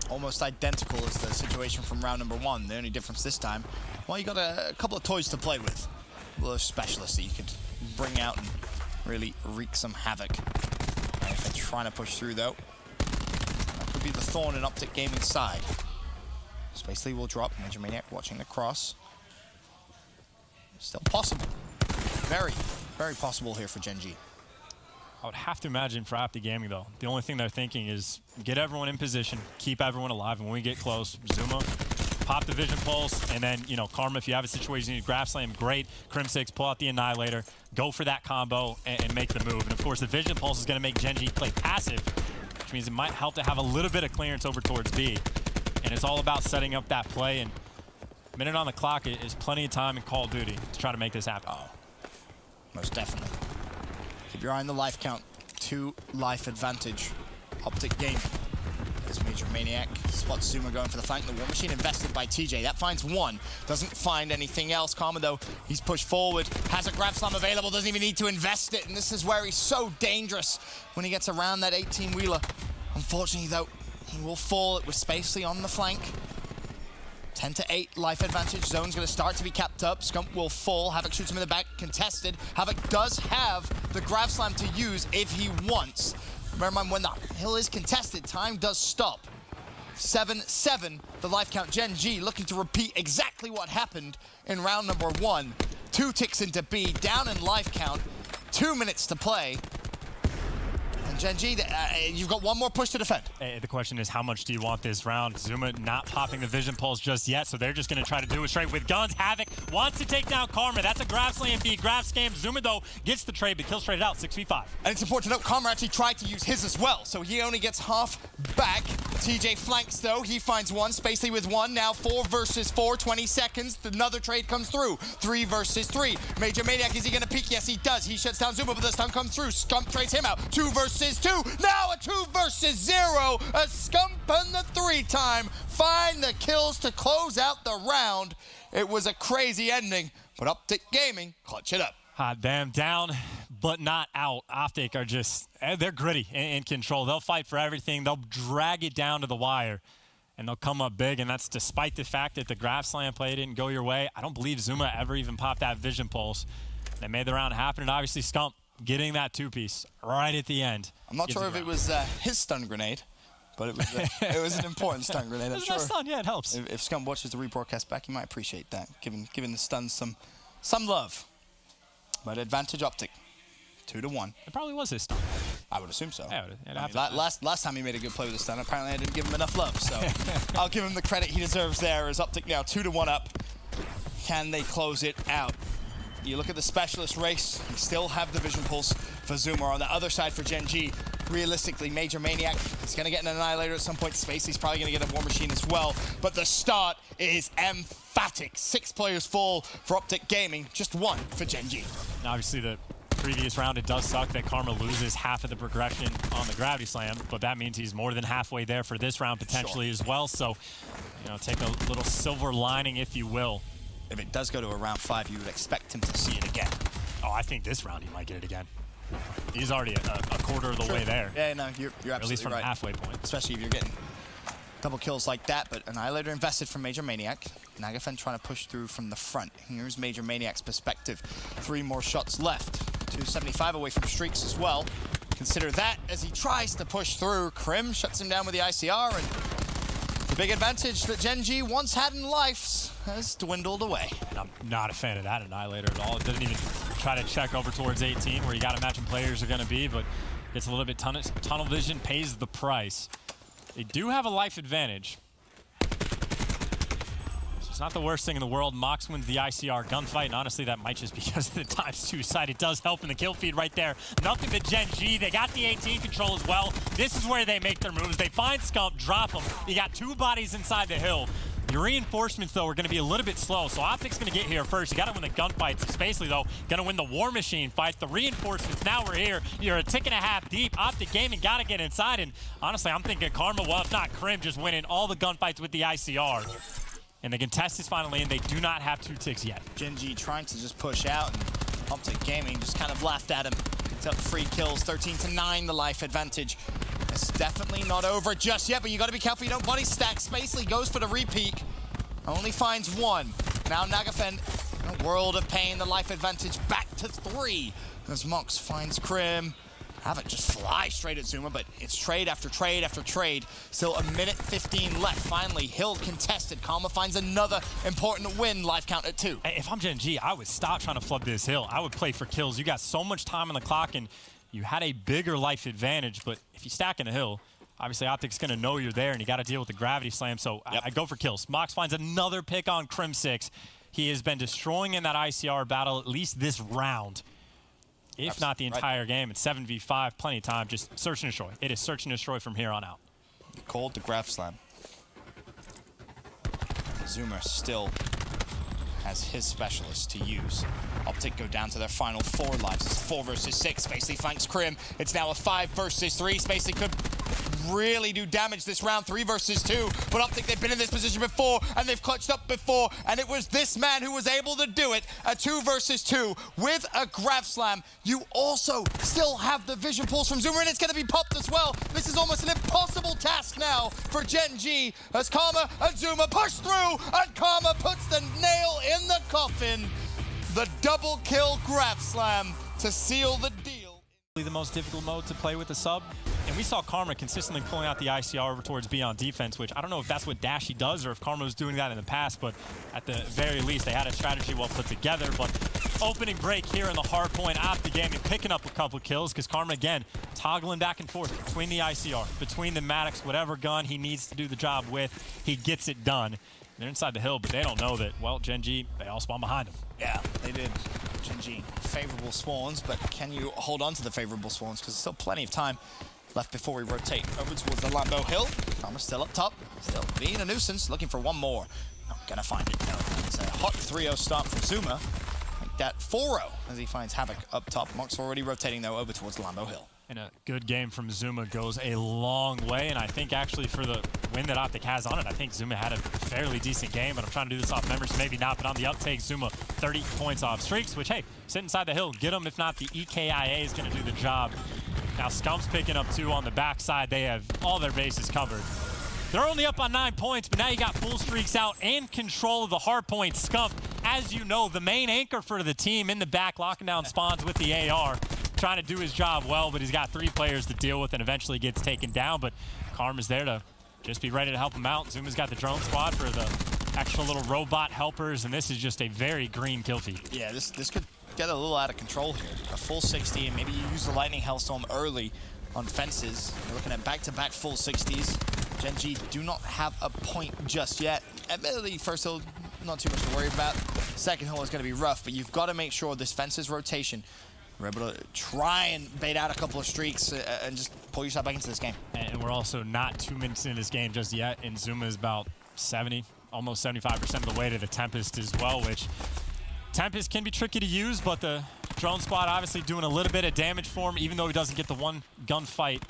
Almost identical as the situation from round number 1. The only difference this time, well, you got a couple of toys to play with. A little specialist that you could bring out and really wreak some havoc. And if they're trying to push through, though, that could be the thorn in OpTic Gaming's side. Space Lee will drop. Major Maniac watching the cross. Still possible. Very, very possible here for Gen.G. I would have to imagine for OpTic Gaming, though, the only thing they're thinking is get everyone in position, keep everyone alive, and when we get close, Zuma, pop the vision pulse, and then, Karma, if you have a situation you need grab slam, great. Crim6, pull out the annihilator, go for that combo, and make the move. And, of course, the vision pulse is going to make Gen.G play passive, which means it might help to have a little bit of clearance over towards B. And it's all about setting up that play, and minute on the clock is plenty of time in Call of Duty to try to make this happen. Oh, most definitely. Keep your eye on the life count. 2 life advantage. OpTic Gaming. There's Major Maniac. Spots Zuma going for the flank. The war machine invested by TJ. That finds 1. Doesn't find anything else. Karma, though, he's pushed forward. Has a grab slam available. Doesn't even need to invest it. And this is where he's so dangerous when he gets around that 18-wheeler. Unfortunately, though, he will fall with Space Lee on the flank. 10 to 8 life advantage. Zone's going to start to be capped up. Scump will fall. Havoc shoots him in the back. Contested. Havoc does have the grab slam to use if he wants. Bear in mind, when the hill is contested, time does stop. 7-7, the life count. Gen.G looking to repeat exactly what happened in round number 1. 2 ticks into B, down in life count. 2 minutes to play. Gen.G, you've got 1 more push to defend. Hey, the question is, how much do you want this round? Zuma not popping the vision pulse just yet, so they're just going to try to do it straight with guns. Havoc wants to take down Karma. That's a grab slam B, grab scam. Zuma, though, gets the trade, but kills straight out, 6v5. And it's important to note, Karma actually tried to use his as well, so he only gets half back. TJ flanks, though. He finds 1. Space Lee with 1. Now 4 versus 4, 20 seconds. Another trade comes through. 3 versus 3. Major Maniac, is he going to peek? Yes, he does. He shuts down Zuma, but the stun comes through. Scump trades him out. 2 versus 2. Now a 2 versus 0. A Scump on the 3-time. Find the kills to close out the round. It was a crazy ending, but OpTic Gaming clutch it up. Hot damn, down, but not out. OpTic are just, they're gritty in control. They'll fight for everything. They'll drag it down to the wire, and they'll come up big, and that's despite the fact that the grab slam play didn't go your way. I don't believe Zuma ever even popped that vision pulse. They made the round happen, and obviously Scump getting that 2-piece right at the end. I'm not sure if it was his stun grenade, but it was an important stun grenade. I'm sure. Stun, yeah, it helps. If Scump watches the rebroadcast back, he might appreciate that, giving the stuns some love. But advantage OpTic, 2-1. It probably was his stun. I would assume so. Yeah, I mean, last time he made a good play with the stun, apparently I didn't give him enough love. So I'll give him the credit he deserves there. As OpTic now 2-1 up. Can they close it out? You look at the specialist race, you still have the vision pulse for Zuma. On the other side for Gen.G, realistically, Major Maniac is going to get an annihilator at some point. Spacey's probably going to get a war machine as well. But the start is emphatic. 6 players full for OpTic Gaming, just 1 for Gen.G. Obviously, the previous round, it does suck that Karma loses half of the progression on the gravity slam, but that means he's more than halfway there for this round potentially as well. So, you know, take a little silver lining, if you will. If it does go to a round 5, you would expect him to see it again. Oh, I think this round he might get it again. He's already a quarter of the way there. Yeah, no, you're absolutely right. At least from right. halfway point. Especially if you're getting double kills like that, but Annihilator invested from Major Maniac. Nagafen trying to push through from the front. Here's Major Maniac's perspective. 3 more shots left. 275 away from streaks as well. Consider that as he tries to push through. Krim shuts him down with the ICR, and the big advantage that Gen G once had in life has dwindled away. And I'm not a fan of that Annihilator at all. It doesn't even try to check over towards 18, where you got to imagine players are going to be, but gets a little bit tunnel vision, pays the price. They do have a life advantage. It's not the worst thing in the world. Mox wins the ICR gunfight, and honestly, that might just be because of the ×2 side. It does help in the kill feed right there. Nothing but Gen G. They got the 18 control as well. This is where they make their moves. They find Scump, drop him. You got 2 bodies inside the hill. Your reinforcements, though, are going to be a little bit slow, so OpTic's going to get here first. You got to win the gunfights. It's basically, though, going to win the War Machine fight. The reinforcements, now we're here. You're a tick and a half deep. OpTic Gaming got to get inside, and honestly, I'm thinking Karma, well, if not Krim, just winning all the gunfights with the ICR. And the contest is finally in. They do not have 2 ticks yet. Gen G trying to just push out, and OpTic Gaming just kind of laughed at him. Picked up 3 kills, 13-9 the life advantage. It's definitely not over just yet, but you got to be careful you don't body stack. Spacely goes for the repeat, only finds 1. Now Nagafen, in a world of pain, the life advantage back to 3. As Mox finds Krim. Havoc just flies straight at Zuma, but it's trade after trade after trade. Still a minute 15 left. Finally, Hill contested. Karma finds another important win. Life count at 2. If I'm Gen G, I would stop trying to flood this hill. I would play for kills. You got so much time on the clock, and you had a bigger life advantage, but if you stack in the hill, obviously OpTic's going to know you're there, and you got to deal with the gravity slam, so yep. I go for kills. Mox finds another pick on Krim 6. He has been destroying in that ICR battle at least this round, if not the entire game. It's 7v5, plenty of time, just search and destroy. It is search and destroy from here on out. Called the grav slam. Zuma still has his specialist to use. OpTic go down to their final 4 lives. It's 4 versus 6. Spacely flanks Krim. It's now a 5 versus 3. Spacely could really do damage this round, 3 versus 2. But OpTic, they've been in this position before, and they've clutched up before, and it was this man who was able to do it. A 2 versus 2 with a grav slam. You also still have the vision pulse from Zuma, and it's going to be popped as well. This is almost an impossible task now for Gen G, as Karma and Zuma push through, and Karma puts the nail in the coffin. The double kill grav slam to seal the deal. The most difficult mode to play with the sub, and we saw Karma consistently pulling out the ICR over towards B on defense, which I don't know if that's what Dashy does or if Karma was doing that in the past, but at the very least they had a strategy well put together. But opening break here in the hard point, OpTic Gaming picking up a couple kills because Karma again toggling back and forth between the ICR, between the Maddox, whatever gun he needs to do the job with, he gets it done. They're inside the hill, but they don't know that, well, Gen G, they all spawn behind them. Yeah, they did. Gen G, favorable spawns, but can you hold on to the favorable spawns? Because there's still plenty of time left before we rotate over towards the Lambo Hill. Karma's still up top, still being a nuisance, looking for 1 more. Not gonna find it, no. It's a hot 3-0 start from Zuma. Like that 4-0 as he finds Havoc up top. Mox already rotating, though, over towards Lambo Hill. And a good game from Zuma goes a long way, and I think actually for the win that OpTic has on it, I think Zuma had a fairly decent game, but I'm trying to do this off memory, so maybe not, but on the uptake, Zuma 30 points off streaks, which, hey, sit inside the hill, get them. If not, the EKIA is going to do the job. Now Scump's picking up 2 on the backside. They have all their bases covered. They're only up on 9 points, but now you got full streaks out and control of the hard point. Scump, as you know, the main anchor for the team in the back, locking down spawns with the AR. Trying to do his job well, but he's got 3 players to deal with and eventually gets taken down. But Karma's there to just be ready to help him out. Zuma's got the drone squad for the extra little robot helpers, and this is just a very green kill feed. Yeah, this could get a little out of control here. A full 60, and maybe you use the Lightning Hellstorm early on fences. You're looking at back-to-back full 60s. Gen G do not have a point just yet. Admittedly, first hill, not too much to worry about. Second hill is going to be rough, but you've got to make sure this fences rotation, we're able to try and bait out a couple of streaks and just pull yourself back into this game. And we're also not 2 minutes in this game just yet, and Zuma is about 70, almost 75% of the way to the Tempest as well, which Tempest can be tricky to use, but the Drone Squad obviously doing a little bit of damage for him, even though he doesn't get the one gunfight.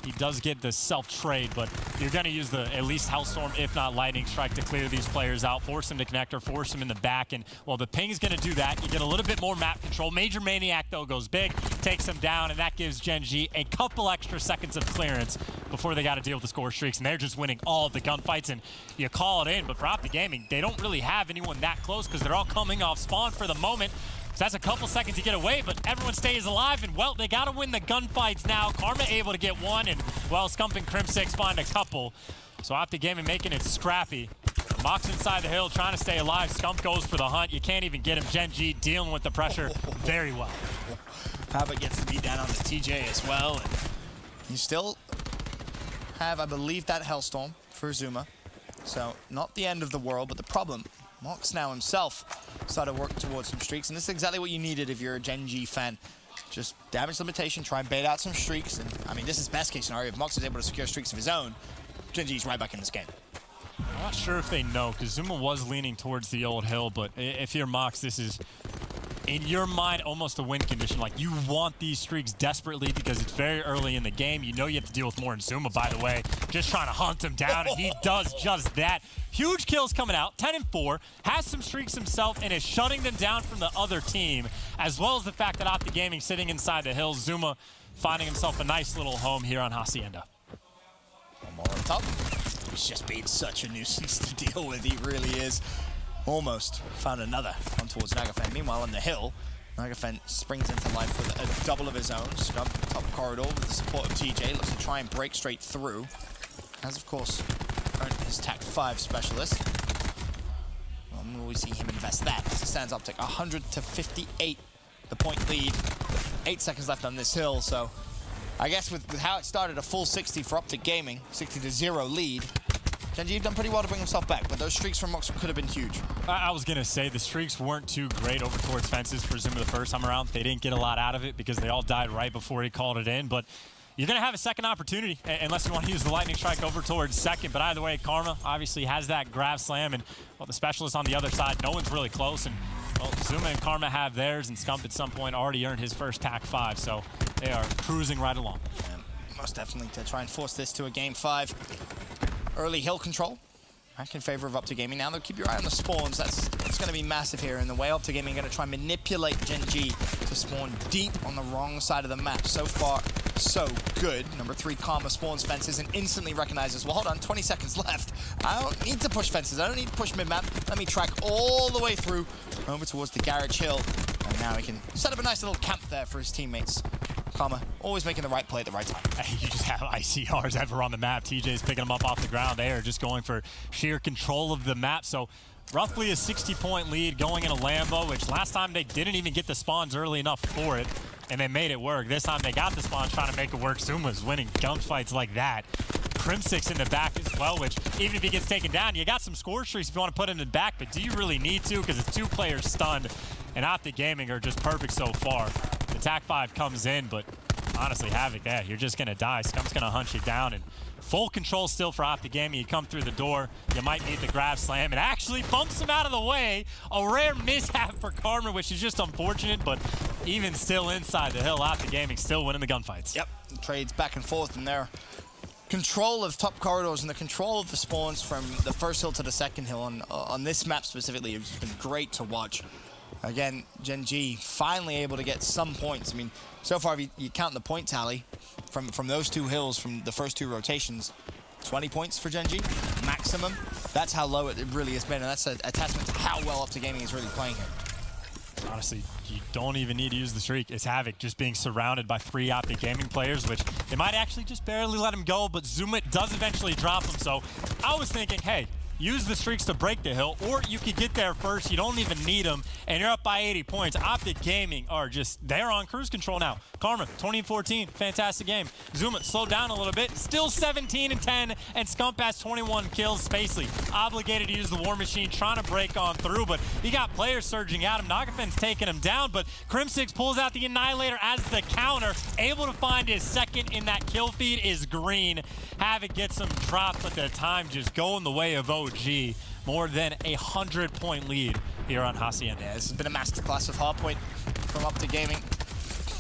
He does get the self-trade, but you're going to use the at least Hellstorm, if not Lightning Strike, to clear these players out, force them to connect or force them in the back. And, well, the ping's going to do that. You get a little bit more map control. Major Maniac, though, goes big, takes them down, and that gives Gen G a couple extra seconds of clearance before they got to deal with the score streaks. And they're just winning all of the gunfights, and you call it in. But for OpTic Gaming, they don't really have anyone that close because they're all coming off spawn for the moment. So that's a couple seconds to get away, but everyone stays alive, and, well, they got to win the gunfights now. Karma able to get one, and, well, Scump and Crim6 find a couple. So OpTic Gaming making it scrappy. Mox inside the hill, trying to stay alive. Scump goes for the hunt. You can't even get him. Gen G dealing with the pressure very well. Havoc gets the beat down on the TJ as well, and you still have, I believe, that Hellstorm for Zuma. So not the end of the world, but the problem, Mox now himself started working towards some streaks, and this is exactly what you needed if you're a Gen G fan. Just damage limitation, try and bait out some streaks, and I mean, this is best case scenario. If Mox is able to secure streaks of his own, Gen G's right back in this game. I'm not sure if they know, because Zuma was leaning towards the old hill, but if you're Mox, this is, in your mind, almost a win condition. Like, you want these streaks desperately because it's very early in the game. You know you have to deal with more. And Zuma, by the way, just trying to hunt him down, and he does just that. Huge kills coming out, 10 and 4, has some streaks himself, and is shutting them down from the other team, as well as the fact that OpTic Gaming sitting inside the hills. Zuma finding himself a nice little home here on Hacienda. One more on top. He's just being such a nuisance to deal with, he really is. Almost found another on towards Nagafen. Meanwhile, on the hill, Nagafen springs into life with a double of his own. Scump top corridor with the support of TJ. Looks to try and break straight through. Has, of course, earned his TAC 5 specialist. Will we see him invest that? As it stands OpTic 100-58, the point lead. 8 seconds left on this hill, so I guess with how it started, a full 60 for OpTic Gaming, 60-0 lead. Gen G done pretty well to bring himself back, but those streaks from Mox could have been huge. I was going to say the streaks weren't too great over towards fences for Zuma the first time around. They didn't get a lot out of it because they all died right before he called it in, but you're going to have a second opportunity unless you want to use the Lightning Strike over towards second. But either way, Karma obviously has that grab slam, and, well, the specialist on the other side, no one's really close. And, well, Zuma and Karma have theirs, and Scump at some point already earned his first TAC 5, so they are cruising right along. Most definitely to try and force this to a game 5. Early hill control. Back in favor of OpTic Gaming. Now they'll keep your eye on the spawns. That's going to be massive here in the way. OpTic Gaming going to try and manipulate Gen G to spawn deep on the wrong side of the map. So far, so good. Number 3, Karma spawns fences and instantly recognizes, well, hold on, 20 seconds left. I don't need to push fences. I don't need to push mid-map. Let me track all the way through over towards the Garage Hill. And now he can set up a nice little camp there for his teammates. Karma always making the right play at the right time. You just have ICRs ever on the map. TJ's picking them up off the ground. They are just going for sheer control of the map. So roughly a 60-point lead going in a Lambo, which last time they didn't even get the spawns early enough for it, and they made it work. This time they got the spawns trying to make it work. Zuma's winning gunfights like that. Crim6 in the back as well, which even if he gets taken down, you got some score streaks if you want to put him in the back, but do you really need to? Because it's 2 players stunned, and OpTic Gaming are just perfect so far. The TAC 5 comes in, but honestly, Havoc, yeah, you're just going to die. Scump's going to hunt you down, and full control still for OpTic Gaming. You come through the door, you might need the grab slam. It actually bumps him out of the way. A rare mishap for Karma, which is just unfortunate, but even still inside the hill, OpTic Gaming still winning the gunfights. Yep, trades back and forth, and their control of top corridors and the control of the spawns from the first hill to the second hill on this map specifically has been great to watch. Again, Gen G finally able to get some points. I mean, so far, if you count the point tally from those 2 hills, from the first 2 rotations, 20 points for Gen G, maximum. That's how low it really has been, and that's a testament to how well OpTic Gaming is really playing here. Honestly, you don't even need to use the streak. It's Havoc just being surrounded by 3 OpTic Gaming players, which they might actually just barely let him go, but Zuma does eventually drop him. So I was thinking, hey, use the streaks to break the hill, or you could get there first. You don't even need them, and you're up by 80 points. OpTic Gaming are just, they're on cruise control now. Karma, 20-14, fantastic game. Zuma, slowed down a little bit, still 17-10, and Scump has 21 kills. Spacely, obligated to use the War Machine, trying to break on through, but he got players surging at him. Nagafen's taking him down, but Crim6 pulls out the Annihilator as the counter, able to find his second in that kill feed is green. Havoc gets some drops, but the time just going the way of OG. More than 100-point lead here on Hacienda. Yeah, this has been a masterclass of hardpoint from OpTic Gaming.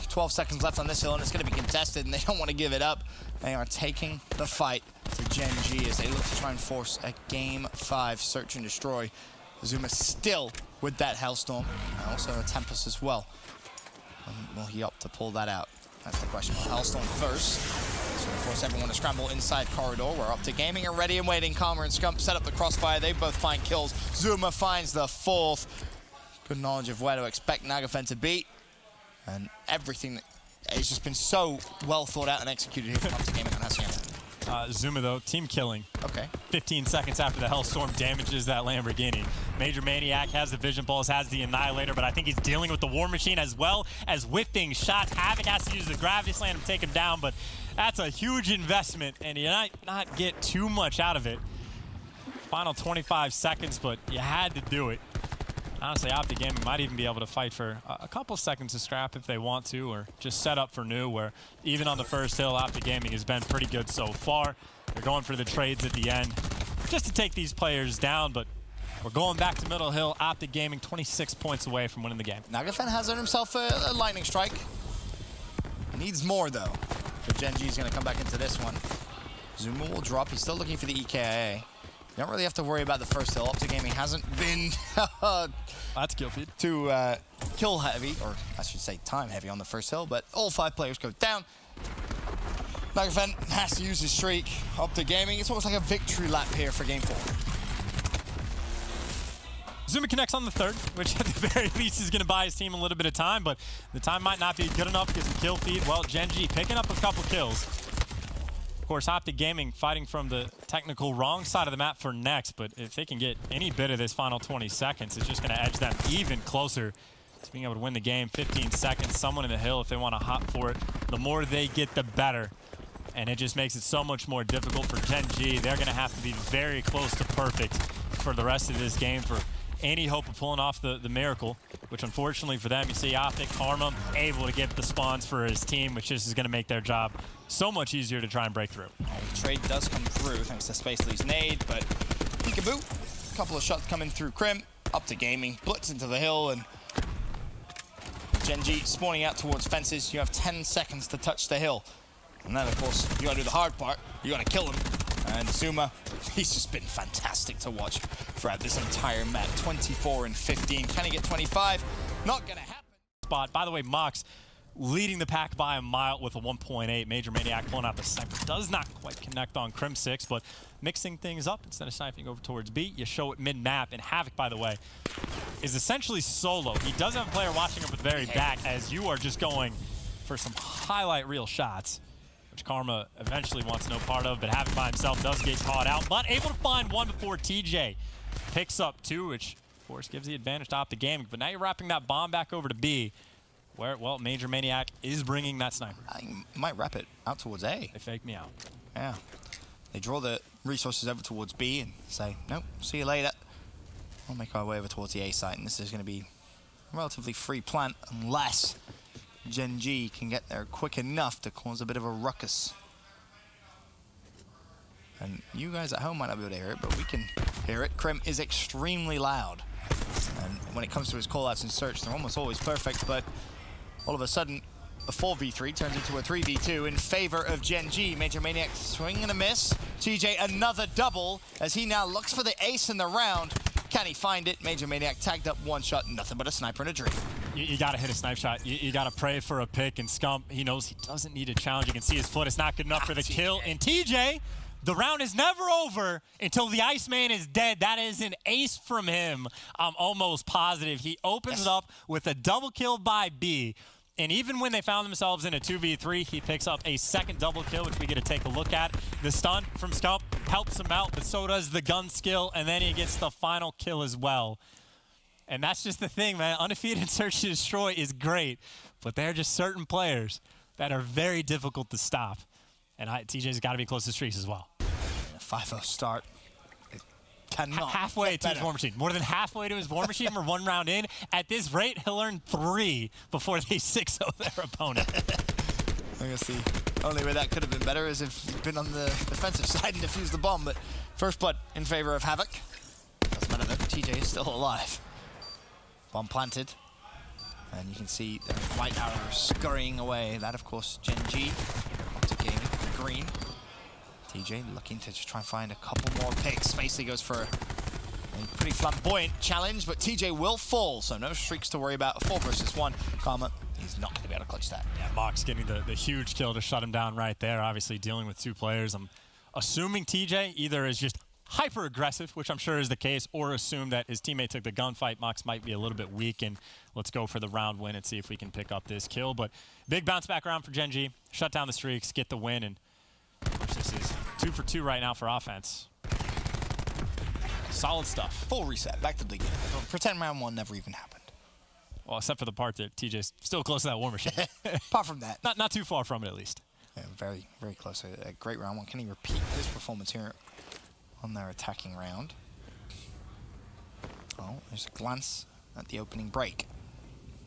12 seconds left on this hill, and it's going to be contested, and they don't want to give it up. They are taking the fight to Gen G as they look to try and force a Game 5 search and destroy. Zuma still with that Hellstorm, and also a Tempest as well. Will he opt to pull that out? That's the question. Hellstorm first. So of course everyone to scramble inside corridor where OpTic Gaming are ready and waiting. Karma and Scump set up the crossfire. They both find kills. Zuma finds the fourth. Good knowledge of where to expect Nagafen to be. And everything that has just been so well thought out and executed here from OpTic Gaming on Hacienda. Zuma though, team killing. Okay. 15 seconds after the Hellstorm damages that Lamborghini. Major Maniac has the Vision Pulse, has the Annihilator, but I think he's dealing with the War Machine as well as whipping shots. Havoc has to use the Gravity Slam to take him down, but that's a huge investment, and you might not get too much out of it. Final 25 seconds, but you had to do it. Honestly, OpTic Gaming might even be able to fight for a couple seconds to scrap if they want to, or just set up for new, where even on the first hill, OpTic Gaming has been pretty good so far. They're going for the trades at the end just to take these players down, but we're going back to middle hill. OpTic Gaming 26 points away from winning the game. Nagafen has earned himself a lightning strike. Needs more, though. But Gen G is going to come back into this one. Zuma will drop. He's still looking for the EKIA. You don't really have to worry about the first hill. OpTic Gaming hasn't been That's kill feed. too kill heavy, or I should say time heavy on the first hill, but all 5 players go down. Nagafen has to use his streak. OpTic Gaming, it's almost like a victory lap here for game 4. Zuma connects on the third, which at the very least is going to buy his team a little bit of time, but the time might not be good enough because the kill feed, well, Gen G picking up a couple kills. Of course, OpTic Gaming fighting from the technical wrong side of the map for next, but if they can get any bit of this final 20 seconds, it's just going to edge them even closer to being able to win the game. 15 seconds, someone in the hill if they want to hop for it. The more they get, the better. And it just makes it so much more difficult for Gen G. They're going to have to be very close to perfect for the rest of this game for any hope of pulling off the miracle, which unfortunately for them, you see OpTic, Karma able to get the spawns for his team, which just is going to make their job so much easier to try and break through. The trade does come through thanks to Space Lee's nade, but peekaboo. A couple of shots coming through Crim. OpTic Gaming, blitz into the hill, and Gen G spawning out towards fences. You have 10 seconds to touch the hill. And then, of course, you gotta do the hard part. You gotta kill him. And Zuma, he's just been fantastic to watch throughout this entire map. 24 and 15. Can he get 25? Not gonna happen. Spot. By the way, Mox leading the pack by a mile with a 1.8. Major Maniac pulling out the sniper. Does not quite connect on Crim 6, but mixing things up. Instead of sniping over towards B, you show it mid-map. And Havoc, by the way, is essentially solo. He does have a player watching over the very back as you are just going for some highlight reel shots, which Karma eventually wants no part of, but Havoc by himself does get caught out, but able to find one before TJ picks up 2, which of course gives the advantage to OpTic Gaming. But now you're wrapping that bomb back over to B, where, well, Major Maniac is bringing that sniper. I might wrap it out towards A. They faked me out. Yeah. They draw the resources over towards B and say, nope, see you later. We'll make our way over towards the A site, and this is going to be a relatively free plant unless Gen G can get there quick enough to cause a bit of a ruckus. And you guys at home might not be able to hear it, but we can hear it. Crim is extremely loud. And when it comes to his callouts and search, they're almost always perfect, but all of a sudden, a 4v3 turns into a 3v2 in favor of Gen G. Major Maniac swing and a miss. TJ another double as he now looks for the ace in the round. Can he find it? Major Maniac tagged up one shot, nothing but a sniper and a dream. You got to hit a snipe shot. You got to pray for a pick, and Scump, he knows he doesn't need a challenge. You can see his foot. It's not good enough for the kill. And TJ, the round is never over until the Iceman is dead. That is an ace from him. I'm almost positive. He opens it up with a double kill by B. And even when they found themselves in a 2v3, he picks up a second double kill, which we get to take a look at. The stun from Scump helps him out, but so does the gun skill, and then he gets the final kill as well. And that's just the thing, man. Undefeated Search to Destroy is great, but there are just certain players that are very difficult to stop. And TJ's got to be close to streaks as well. A 5-0 start. It cannot halfway to his War Machine. More than halfway to his War Machine. We're 1 round in. At this rate, he'll earn 3 before they 6-0 their opponent. I guess the only way that could have been better is if he'd been on the defensive side and defused the bomb. But first blood in favor of Havoc. Doesn't matter though, TJ is still alive. Bomb planted. And you can see the white arrow scurrying away. That, of course, Gen G. OpTic Gaming, the green. TJ looking to just try and find a couple more picks. Spacely goes for a pretty flamboyant challenge, but TJ will fall, so no streaks to worry about. 4 versus 1. Karma, he's not going to be able to clutch that. Yeah, Mox getting the huge kill to shut him down right there. Obviously dealing with 2 players. I'm assuming TJ either is just hyper aggressive, which I'm sure is the case, or assume that his teammate took the gunfight. Mox might be a little bit weak, and let's go for the round win and see if we can pick up this kill. But big bounce back round for Gen G. Shut down the streaks, get the win, and of course this is 2 for 2 right now for offense. Solid stuff. Full reset, back to the beginning. Pretend round 1 never even happened. Well, except for the part that TJ's still close to that war machine. Apart from that. Not too far from it, at least. Yeah, very, very close. A great round 1. Can he repeat his performance here on their attacking round? Oh, there's a glance at the opening break.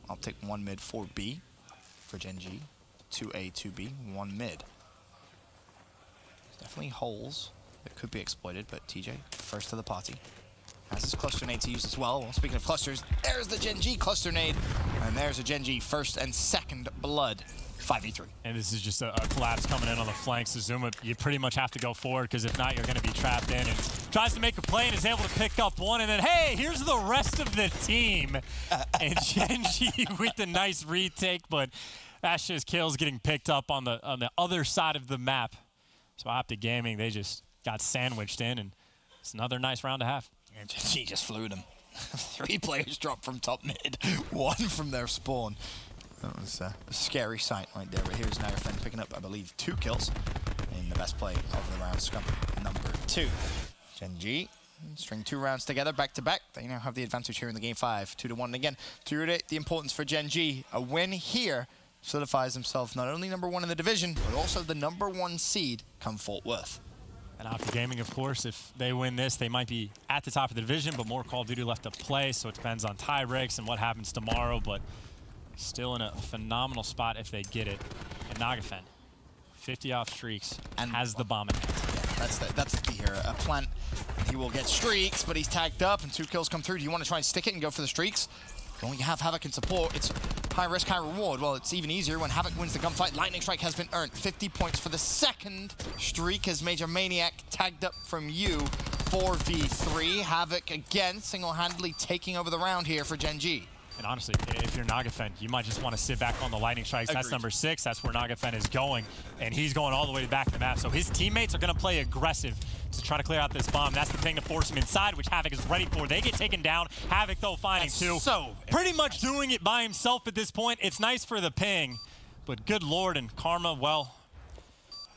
OpTic 1 mid, 4 B for Gen G. 2A, 2B, 1 mid. Definitely holes that could be exploited, but TJ, first to the party. Has his cluster nade to use as well. Well, speaking of clusters, there's the Gen G cluster nade. And there's a Gen G first and second blood. 5v3. And this is just a collapse coming in on the flanks. Zuma, you pretty much have to go forward, because if not, you're going to be trapped in. And tries to make a play and is able to pick up 1. And then, hey, here's the rest of the team. And Gen G with the nice retake, but that's just kills getting picked up on the other side of the map. So OpTic Gaming, they just got sandwiched in, and it's another nice round to have. And Gen G just flew them. 3 players dropped from top mid, 1 from their spawn. That was a scary sight right there. But here's Nagafen picking up, I believe, 2 kills in the best play of the round, scum number 2. Gen G string 2 rounds together, back to back. They now have the advantage here in the game 5, 2-1 again. To reiterate the importance for Gen G, a win here solidifies himself not only number 1 in the division, but also the number 1 seed come Fort Worth. And OpTic Gaming, of course, if they win this, they might be at the top of the division, but more Call of Duty left to play, so it depends on tie breaks and what happens tomorrow, but still in a phenomenal spot if they get it. And Nagafen, 50 off streaks, and has the bomb in hand. Yeah, that's the key here. A plant, he will get streaks, but he's tagged up and 2 kills come through. Do you want to try and stick it and go for the streaks? When you have Havoc in support, it's high risk, high reward. Well, it's even easier when Havoc wins the gunfight. Lightning Strike has been earned. 50 points for the second streak as Major Maniac tagged up from you. 4v3. Havoc again, single-handedly taking over the round here for Gen G. And honestly, if you're Nagafen, you might just want to sit back on the Lightning Strikes. Agreed. That's number 6. That's where Nagafen is going. And he's going all the way back to the map. So his teammates are going to play aggressive to try to clear out this bomb. That's the thing to force him inside, which Havoc is ready for. They get taken down. Havoc, though, finding 2. So pretty much doing it by himself at this point. It's nice for the ping, but good lord, and Karma, well,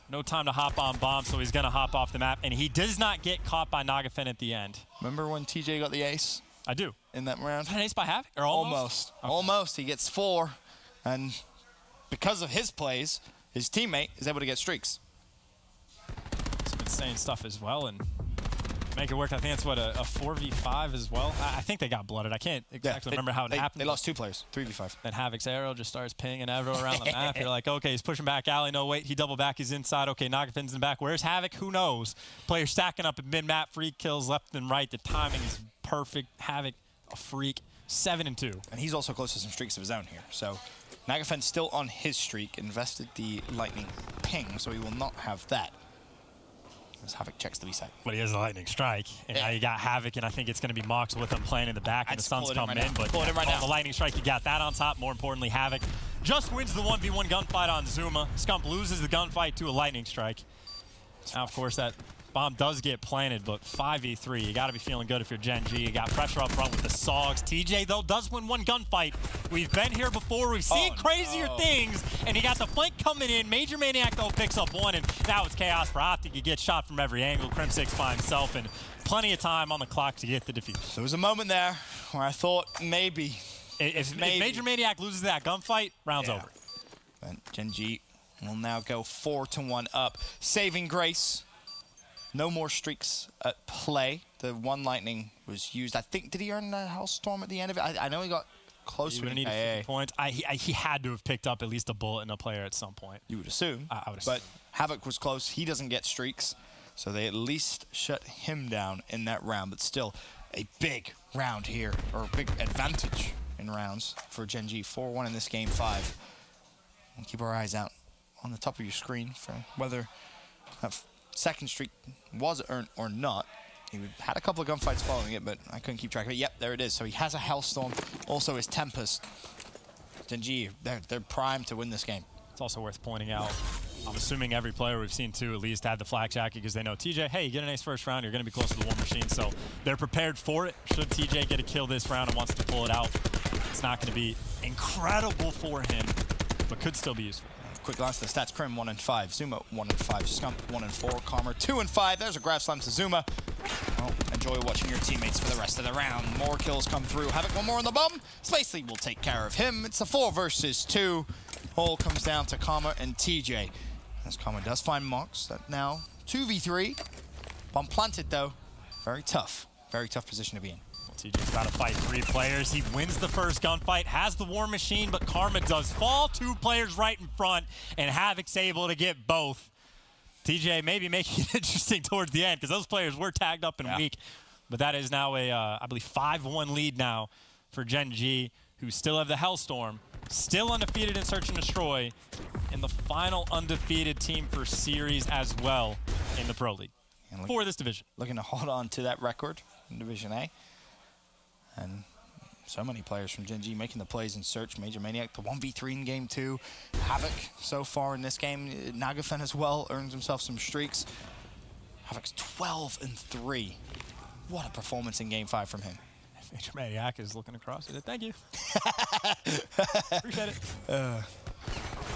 no time to hop on bomb, so he's going to hop off the map. And he does not get caught by Nagafen at the end. Remember when TJ got the ace? I do. In that round? An ace by Havoc? Or almost? Almost. Okay. Almost. He gets 4. And because of his plays, his teammate is able to get streaks. Some insane stuff as well. And make it work. I think it's what, a 4v5 as well. I think they got blooded. I can't exactly remember how it happened. They lost 2 players, 3v5. Then Havoc's arrow just starts pinging everywhere around the map. You're like, okay, he's pushing back alley. No, wait, he double back. He's inside. Okay, Nagafen's in the back. Where's Havoc? Who knows? Players stacking up at mid-map. Free kills left and right. The timing is perfect. Havoc, a freak. 7-2. And he's also close to some streaks of his own here. So Nagafen's still on his streak. Invested the lightning ping, so he will not have that. As Havoc checks the B-side. But he has a lightning strike, and now you got Havoc, and I think it's going to be Mox with him playing in the back, and the sun's coming in. But the lightning strike, you got that on top. More importantly, Havoc just wins the 1v1 gunfight on Zuma. Scump loses the gunfight to a lightning strike. Now, of course, that bomb does get planted, but 5v3. You got to be feeling good if you're Gen G. You got pressure up front with the Sogs. TJ, though, does win 1 gunfight. We've been here before. We've seen crazier things, and he got the flank coming in. Major Maniac, though, picks up 1, and now it's chaos for OpTic. You get shot from every angle. Crim6 by himself, and plenty of time on the clock to get the defuse. There was a moment there where I thought maybe. If Major Maniac loses that gunfight, round's over. And Gen G will now go 4-1 up. Saving grace. No more streaks at play. The 1 lightning was used. I think, did he earn the Hellstorm at the end of it? I know he got close to need 50 points. He had to have picked up at least a bullet in a player at some point. You would assume. I would assume. But Havoc was close. He doesn't get streaks. So they at least shut him down in that round. But still, a big round here, or a big advantage in rounds for Gen G. 4-1 in this game 5. And keep our eyes out on the top of your screen for whether that second streak was earned or not. He had a couple of gunfights following it, but I couldn't keep track of it. Yep, there it is. So he has a Hellstorm, also his Tempest. Gen G, they're primed to win this game. It's also worth pointing out, I'm assuming every player we've seen too at least had the flak jacket because they know TJ, hey, you get an ace first round, you're going to be close to the War Machine, so they're prepared for it. Should TJ get a kill this round and wants to pull it out, it's not going to be incredible for him, but could still be useful. Quick glance at the stats. Crim 1 and 5, Zuma 1 and 5, Scump 1 and 4, Karma 2 and 5. There's a grab slam to Zuma. Well, enjoy watching your teammates for the rest of the round. More kills come through. Havoc one more on the bum. Spacely will take care of him. It's a 4 versus 2. All comes down to Karma and TJ. As Karma does find Mox, that now 2v3. Bomb planted though. Very tough position to be in. TJ's about to fight 3 players. He wins the first gunfight, has the War Machine, but Karma does fall. 2 players right in front, and Havoc's able to get both. TJ maybe making it interesting towards the end, because those players were tagged up and weak. But that is now a, I believe, 5-1 lead now for Gen G, who still have the Hellstorm, still undefeated in Search and Destroy, and the final undefeated team for series as well in the Pro League for this division. Looking to hold on to that record in Division A. And so many players from Gen G making the plays in Search. Major Maniac, the 1v3 in game 2. Havoc so far in this game. Nagafen as well earns himself some streaks. Havoc's 12 and 3. What a performance in game 5 from him. Major Maniac is looking across at it. Thank you. Appreciate it.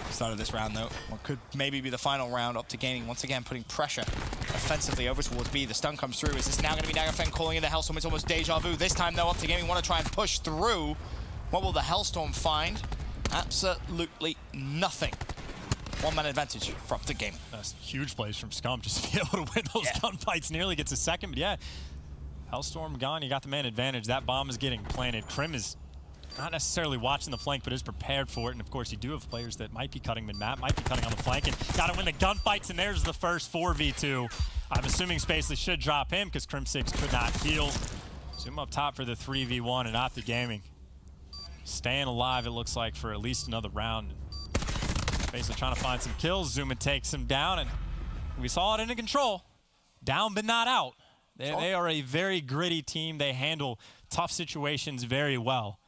Start of this round though. What could maybe be the final round. OpTic Gaming once again putting pressure offensively over towards B. The stun comes through. Is this now going to be Nagafen calling in the Hellstorm? It's almost deja vu. This time though, OpTic Gaming want to try and push through. What will the Hellstorm find? Absolutely nothing. 1-man advantage for OpTic Gaming. That's huge plays from Scump just to be able to win those gunfights. Nearly gets a second, but yeah. Hellstorm gone, you got the man advantage. That bomb is getting planted. Crim is not necessarily watching the flank, but is prepared for it. And of course, you do have players that might be cutting mid-map, might be cutting on the flank, and got to win the gunfights, and there's the first 4v2. I'm assuming Spacely should drop him because Crim6 could not heal. Zoom up top for the 3v1, and OpTic Gaming staying alive, it looks like, for at least another round. Spacely trying to find some kills. Zuma takes him down, and we saw it in control. Down but not out. They are a very gritty team. They handle tough situations very well.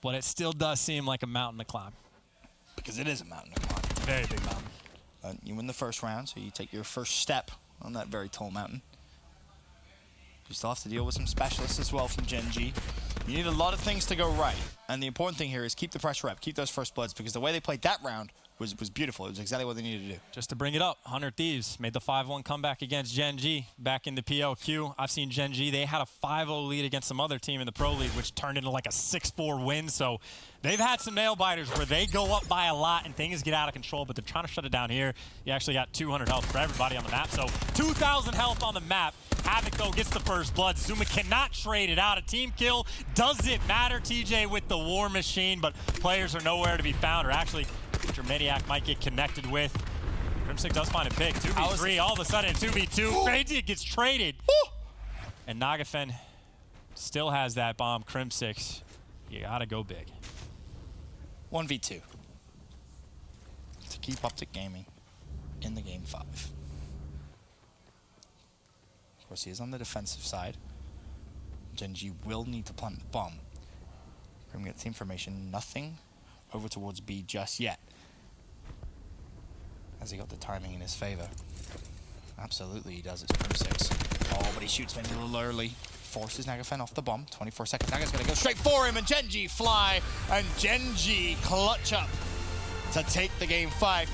But it still does seem like a mountain to climb. Because it is a mountain to climb. It's a very big mountain. You win the first round, so you take your first step on that very tall mountain. You still have to deal with some specialists as well from Gen G. You need a lot of things to go right. And the important thing here is keep the pressure up, keep those first bloods, because the way they played that round was beautiful. It was exactly what they needed to do. Just to bring it up, 100 Thieves made the 5-1 comeback against Gen G back in the PLQ. I've seen Gen G, they had a 5-0 lead against some other team in the Pro League, which turned into like a 6-4 win. So they've had some nail biters where they go up by a lot and things get out of control, but they're trying to shut it down here. You actually got 200 health for everybody on the map. So 2,000 health on the map. Havoc, though, gets the first blood. Zuma cannot trade it out. A team kill doesn't matter. TJ with the War Machine, but players are nowhere to be found, or actually, Major Maniac might get connected with. Crim6 does find a pick. 2v3, all of a sudden 2v2. Crazy gets traded. And Nagafen still has that bomb. Crim6, you gotta go big. 1v2. To keep OpTic Gaming in the game 5. Of course, he is on the defensive side. Gen G will need to plant the bomb. Grim gets information. Nothing over towards B just yet. Has he got the timing in his favor? Absolutely he does. It's Crim6. Oh, but he shoots maybe a little early. Forces Nagafen off the bomb. 24 seconds. Naga's going to go straight for him, and Gen G fly. And Gen G clutch up to take the game 5.